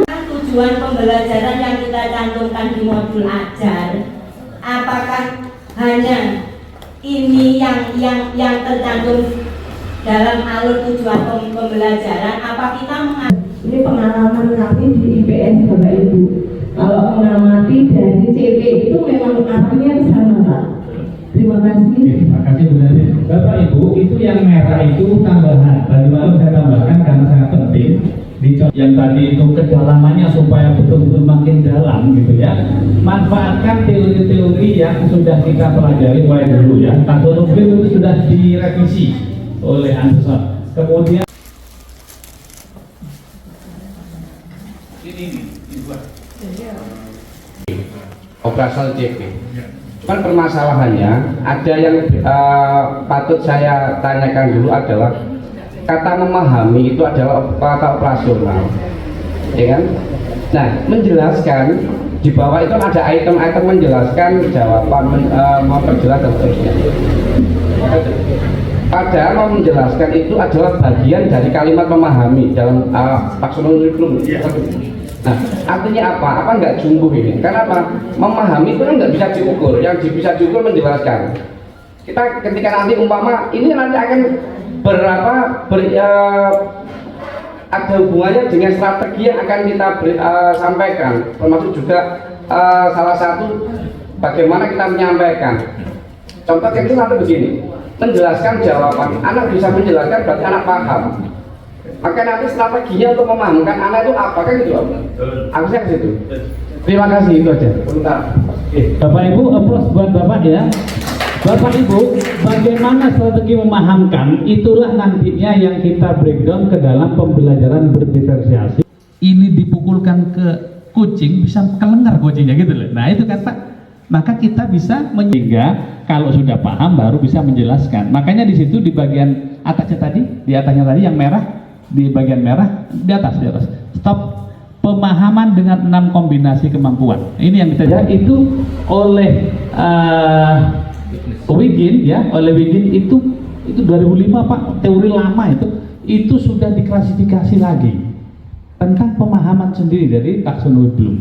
tujuan pembelajaran yang kita cantumkan di modul ajar, apakah hanya ini yang tercantum dalam alur tujuan pembelajaran, apa kita ini pengalaman kami di IPS Bapak Ibu. Kalau mengamati dari CP itu memang arahnya ke sana Pak. Terima kasih. Terima kasih Bu Nadia. Bapak Ibu, itu yang merah itu tambahan. Tadi malam saya tambahkan karena sangat penting. Yang tadi itu kedalamannya supaya betul-betul makin dalam gitu ya. Manfaatkan teori-teori yang sudah kita pelajari mulai dulu ya. Taksonomi itu sudah direvisi oleh Anderson. Kemudian ini buat operasional CP. Kan permasalahannya ada yang patut saya tanyakan dulu adalah kata memahami itu adalah kata operasional, ya kan? Nah, menjelaskan di bawah itu ada item-item menjelaskan jawaban, memperjelas dan seterusnya. Padahal mau menjelaskan itu adalah bagian dari kalimat memahami dalam taksonomi kurikulum. Nah, artinya apa? Apa nggak jumbo ini? Karena apa? Memahami itu kan nggak bisa diukur. Yang bisa diukur menjelaskan. Kita ketika nanti umpama ini nanti akan ada hubungannya dengan strategi yang akan kita sampaikan, termasuk juga salah satu bagaimana kita menyampaikan. Contoh kecil nanti begini, menjelaskan jawaban, anak bisa menjelaskan berarti anak paham. Maka nanti strateginya untuk memahamkan anak itu apa kan gitu Om? Aku saya ke situ. Terima kasih, itu aja. Bentar. Bapak Ibu, applause buat Bapak ya. Bapak Ibu, bagaimana strategi memahamkan, itulah nantinya yang kita breakdown ke dalam pembelajaran berdiferensiasi. Ini dipukulkan ke kucing, bisa kelengar kucingnya gitu loh. Nah itu kan Pak, maka kita bisa sehingga kalau sudah paham baru bisa menjelaskan. Makanya di situ di bagian atasnya tadi, di atasnya tadi yang merah, di bagian merah, di atas. Stop. Pemahaman dengan 6 kombinasi kemampuan. Ini yang kita itu oleh Wigin ya, oleh Wigin itu 2005 Pak, teori lama itu sudah diklasifikasi lagi tentang pemahaman sendiri dari taksonomi Bloom.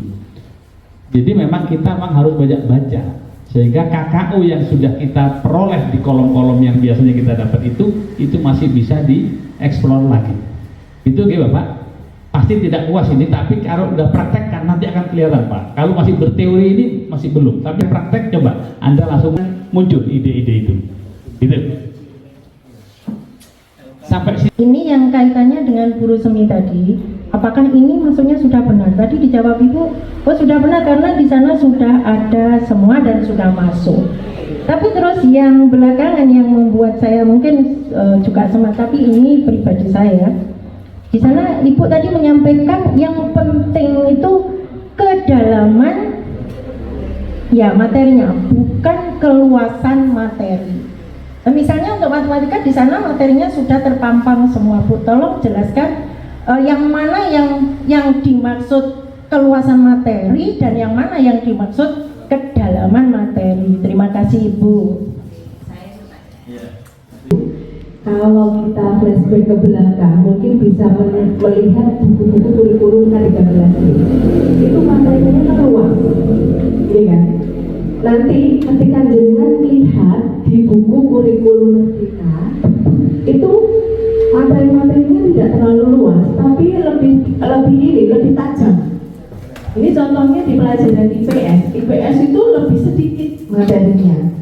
Jadi memang kita harus banyak baca sehingga KKU yang sudah kita peroleh di kolom-kolom yang biasanya kita dapat itu masih bisa dieksplor lagi. Itu oke Bapak. Pasti tidak puas ini, tapi kalau udah praktek kan nanti akan kelihatan Pak. Kalau masih berteori ini masih belum, tapi praktek coba Anda langsung muncul ide-ide itu. Gitu. Sampai sini. Ini yang kaitannya dengan guru semi tadi. Apakah ini maksudnya sudah benar? Tadi dijawab Ibu, oh sudah benar karena di sana sudah ada semua dan sudah masuk. Tapi terus yang belakangan yang membuat saya mungkin juga semangat, tapi ini pribadi saya. Di sana Ibu tadi menyampaikan yang penting itu kedalaman ya materinya, bukan keluasan materi. Nah, misalnya untuk matematika di sana materinya sudah terpampang semua Bu. Tolong jelaskan yang mana yang dimaksud keluasan materi dan yang mana yang dimaksud kedalaman materi. Terima kasih Ibu. Kalau kita flashback ke belakang, mungkin bisa melihat buku-buku kurikulum K13 itu materinya kan luas, ya kan? Nanti ketika jenengan lihat di buku kurikulum kita, itu materi-materinya tidak terlalu luas, tapi lebih tajam. Ini contohnya di pelajaran IPS itu lebih sedikit materinya.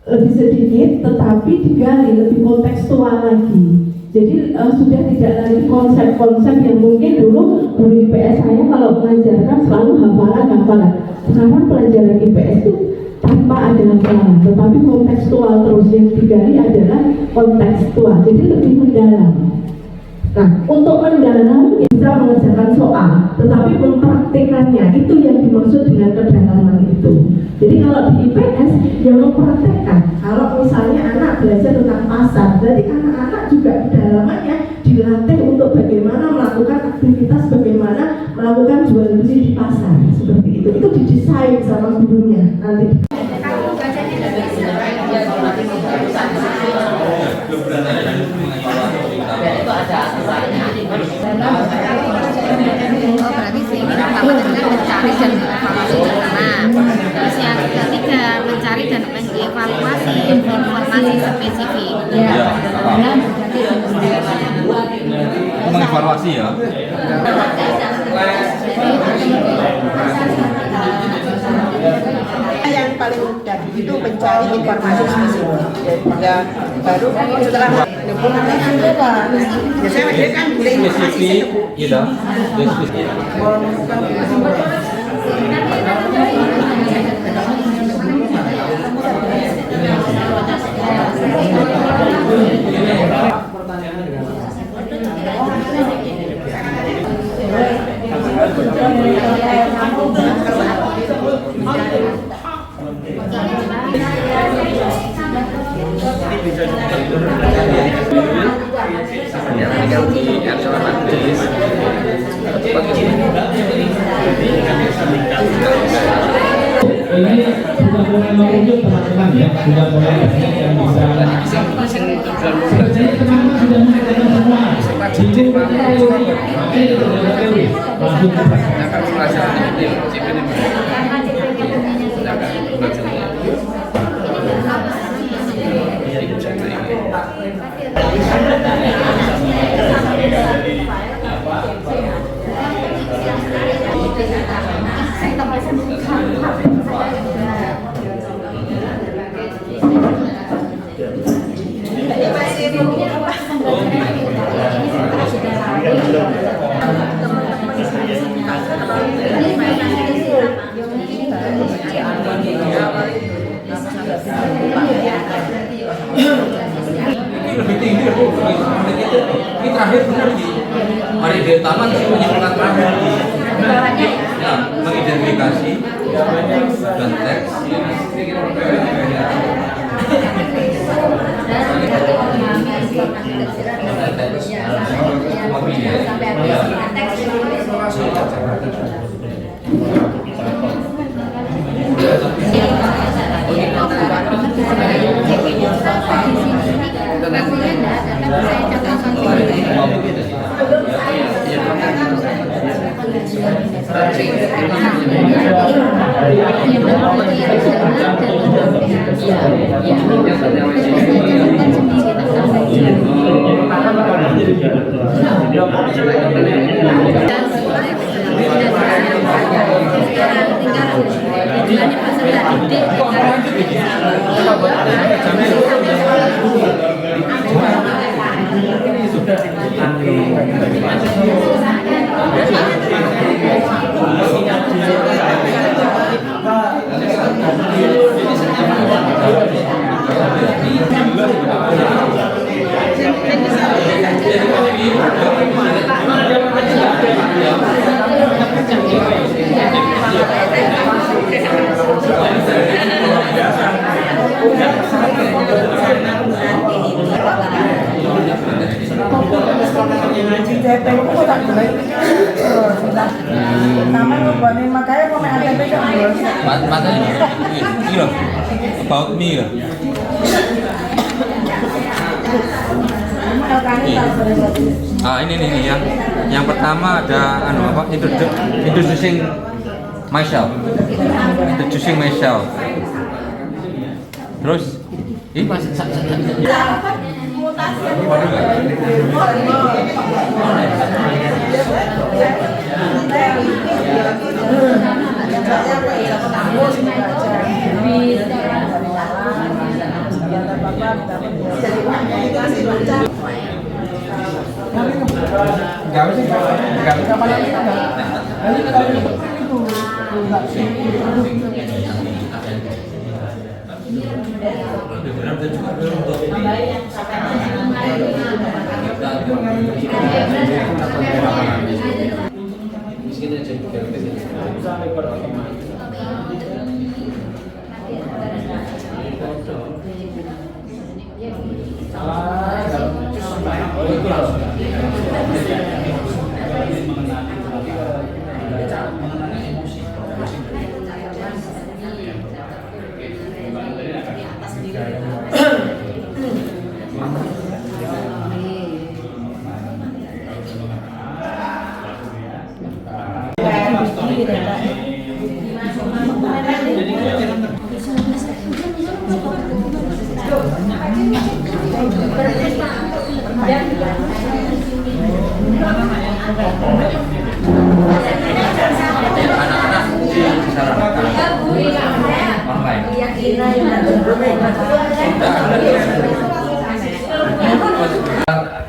Lebih sedikit tetapi digali lebih kontekstual lagi. Jadi sudah tidak lagi konsep-konsep yang mungkin dulu guru IPS saya kalau mengajarkan selalu hafalan. Sekarang pelajaran IPS itu tanpa ada hafalan, tetapi kontekstual terus, yang digali adalah kontekstual. Jadi lebih mendalam. Nah, untuk mendalam ya bisa mengerjakan soal, tetapi mempraktekannya itu yang dimaksud dengan kedalaman itu. Jadi kalau di IPS yang mempraktekkan, kalau misalnya anak belajar tentang pasar, berarti anak-anak juga kedalamannya dilatih untuk bagaimana melakukan aktivitas, bagaimana melakukan jual beli di pasar, seperti itu. Itu didesain sama gurunya nanti. Berarti ini pertama dengan mencari dan mengevaluasi bersama. Terus yang ketiga mencari dan mengevaluasi informasi spesifik. Mengevaluasi ya. Yang paling mudah itu mencari informasi spesifik, ya baru setelah biasanya dia kan spesifik gitu. Ini sudah mulai merujuk teman-teman ya, sudah mulai yang bisa. Sebenarnya teman-teman sudah mengerjakan semua. Langsung Ini Lebih tinggi ini terakhir benar di mari di taman penyimpanan terakhir ya mengidentifikasi dan teks ini loh about me loh. Ini nih yang pertama ada introducing myself. Terus ini masih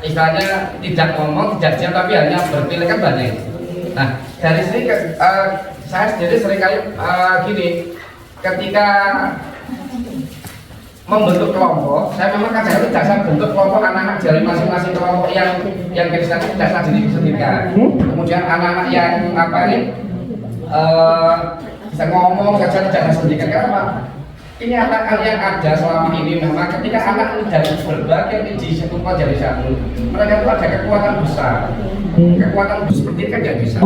istilahnya tidak ngomong, tidak diam, tapi hanya berpilih kan banyak. Nah, dari sini saya sendiri seringkali gini, ketika membentuk kelompok, saya memang kadang-kadang tidak saya bentuk kelompok anak-anak dari masing-masing kelompok yang Kristen tidak saya sendirikan. Kemudian anak-anak yang bisa ngomong saja tidak saya sendirikan. Kenapa? Ini anak-anak yang ada selama ini memang ketika anak dari berbagai biji sekumpul jadi satu, mereka itu ada kekuatan besar. Kekuatan seperti itu kan tidak bisa.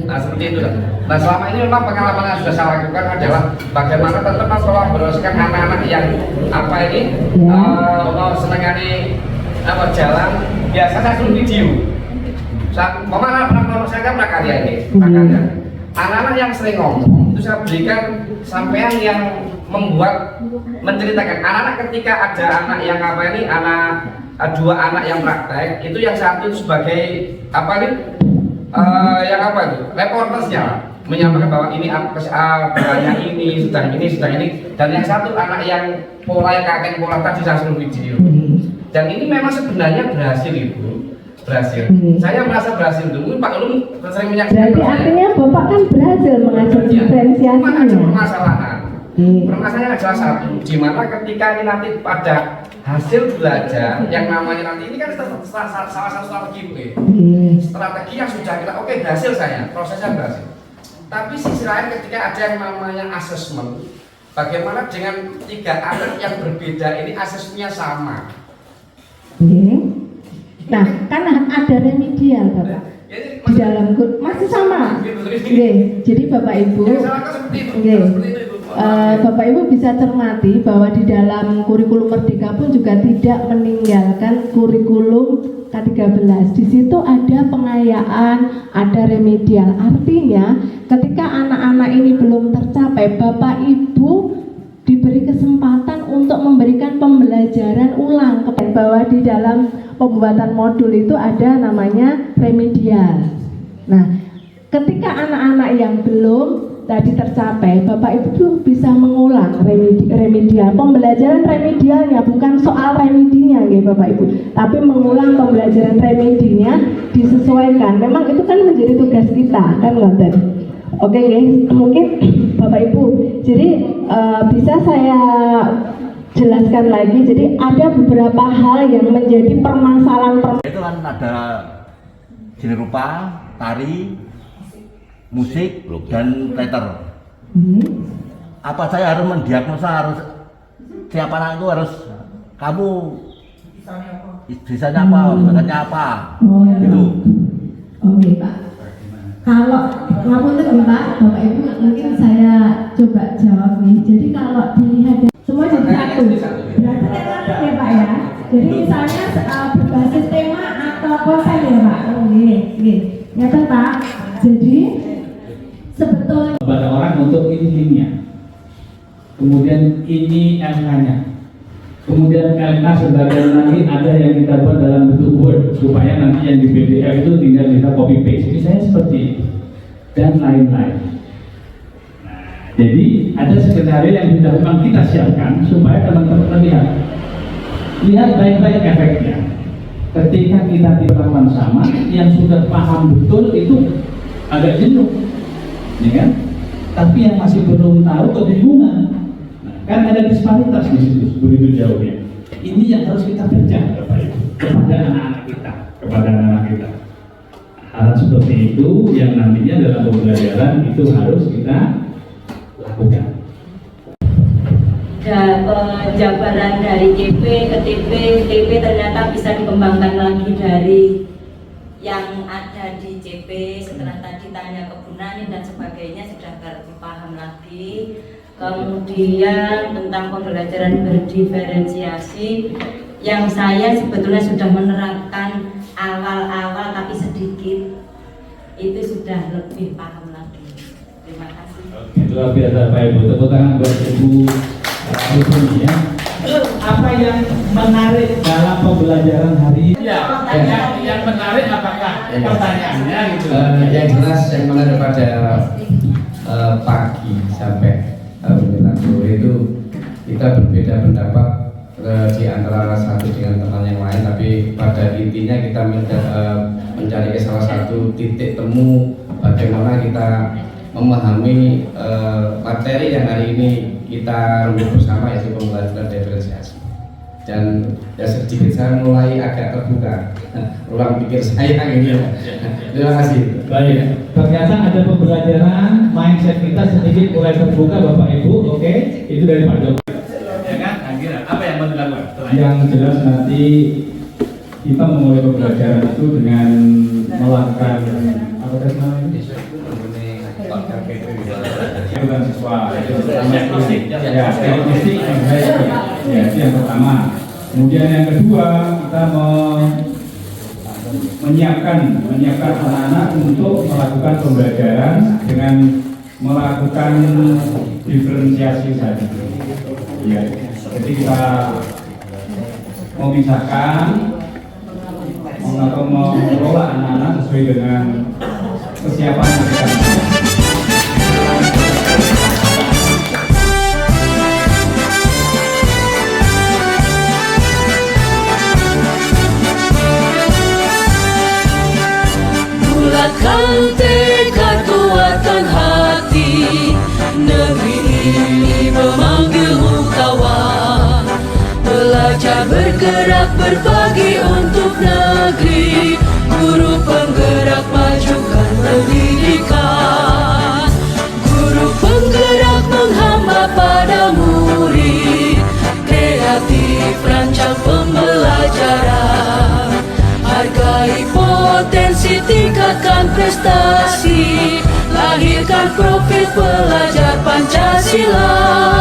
Nah seperti itu. Nah selama ini memang pengalaman yang sudah saya lakukan adalah bagaimana tetap mengkolaborasikan anak-anak yang senangani jalan. Biasa saya suruh video. Saya kan prakarya ini. Anak-anak yang sering ngomong itu saya berikan sampean yang menceritakan anak-anak ketika ada anak yang dua anak yang praktek itu yang satu itu sebagai reportersnya menyampaikan bahwa ini barangnya ini sedang ini dan yang satu anak yang pola tadi saya suruh video dan ini memang sebenarnya berhasil itu berhasil. Saya merasa berhasil dulu, Pak Ulum sering menyaksikan. Berarti artinya Bapak kan berhasil mengajar diferensiasinya. Cuma ada permasalahan. Permasalahannya adalah satu, di mana ketika ini nanti pada hasil belajar yang namanya nanti ini kan salah satu strategi, strategi yang sudah kita berhasil saya, prosesnya berhasil. Tapi sisi lain ketika ada yang namanya asesmen, bagaimana dengan 3 anak yang berbeda ini asesmennya sama. Nah, kan ada remedial Bapak di dalam masih sama. Jadi Bapak Ibu, Bapak Ibu bisa cermati bahwa di dalam kurikulum Merdeka pun juga tidak meninggalkan kurikulum K13. Di situ ada pengayaan, ada remedial. Artinya ketika anak-anak ini belum tercapai, Bapak Ibu diberi kesempatan untuk memberikan pembelajaran ulang, bahwa di dalam pembuatan modul itu ada namanya remedial. Nah, ketika anak-anak yang belum tadi tercapai, Bapak Ibu bisa mengulang remedial, pembelajaran remedialnya, bukan soal remedinya ya Bapak Ibu, tapi mengulang pembelajaran remedinya disesuaikan. Memang itu kan menjadi tugas kita, kan ngoten. Oke guys, mungkin Bapak Ibu, jadi bisa saya jelaskan lagi. Jadi ada beberapa hal yang menjadi permasalahan. Itu kan ada seni rupa, tari, musik, dan teater. Apa saya harus mendiagnosa harus siapa anak itu harus kamu bisanya apa, bakatnya apa? Gitu. Oke Pak. Kalau ngapunten Pak, Bapak Ibu mungkin saya coba jawab nih. Jadi kalau dilihat semua jadi satu. Berarti kan ya Pak ya. Jadi misalnya berbasis tema atau konten ya Pak. Oke. Ya kan Pak. Jadi sebetulnya kepada orang untuk ini linknya, kemudian ini LK-nya, kemudian LK sebagian lagi ada yang kita buat dalam bentuk Word supaya nanti yang di PDF itu tinggal bisa copy paste. Misalnya seperti itu dan lain-lain. Nah, jadi ada skenario yang memang kita siapkan supaya teman-teman lihat baik-baik efeknya. Ketika kita diperlakukan sama, yang sudah paham betul itu agak jenuh, ya kan? Tapi yang masih belum tahu kebingungan. Nah, kan ada disparitas di situ begitu jauhnya. Ini yang harus kita pecah kepada anak-anak kita. Hal seperti itu yang nantinya dalam pembelajaran itu harus kita lakukan. Penjabaran dari CP ke TP ternyata bisa dikembangkan lagi dari yang ada di CP. Setelah tadi tanya kebunan dan sebagainya sudah terpaham lagi. Kemudian tentang pembelajaran berdiferensiasi yang saya sebetulnya sudah menerapkan awal-awal tapi sedikit, itu sudah lebih paham lagi. Terima kasih. Oke, luar biasa Pak Ibu. Tepuk tangan buat Ibu ya. Apa yang menarik dalam pembelajaran hari ini? Ya, yang menarik apakah pertanyaannya gitu? Yang jelas yang menarik pada pagi sampai menjelang sore itu kita berbeda pendapat di antara satu dengan teman yang lain, tapi pada intinya kita mencari salah satu titik temu bagaimana kita memahami materi yang hari ini kita rembuk bersama, yaitu pembelajaran diferensiasi. Dan ya sedikit saya mulai agak terbuka ruang pikir saya ini. Terima kasih. Baik, ternyata ada pembelajaran mindset kita sedikit mulai terbuka Bapak Ibu. Oke, itu dari Pak Dok. Ya kan, akhirnya apa yang mau dilakukan? Yang jelas nanti kita memulai pembelajaran itu dengan melakukan apa tadi namanya? Bukan siswa, itu diagnostik ya, itu yang pertama. Kemudian yang kedua, kita menyiapkan anak-anak untuk melakukan pembelajaran dengan melakukan diferensiasi tadi. Ya, jadi kita memisahkan atau mengelola anak-anak sesuai dengan kesiapan mereka. Bulatkan tekad, kuatkan hati. Negeri ini memanggilmu kawan. Belajar bergerak berbagi untuk negeri. Guru penggerak majukan pendidikan. Guru penggerak menghamba pada murid. Kreatif rancang pembelajaran. Hargai potensi, tingkatkan prestasi. Lahirkan profil pelajar Pancasila.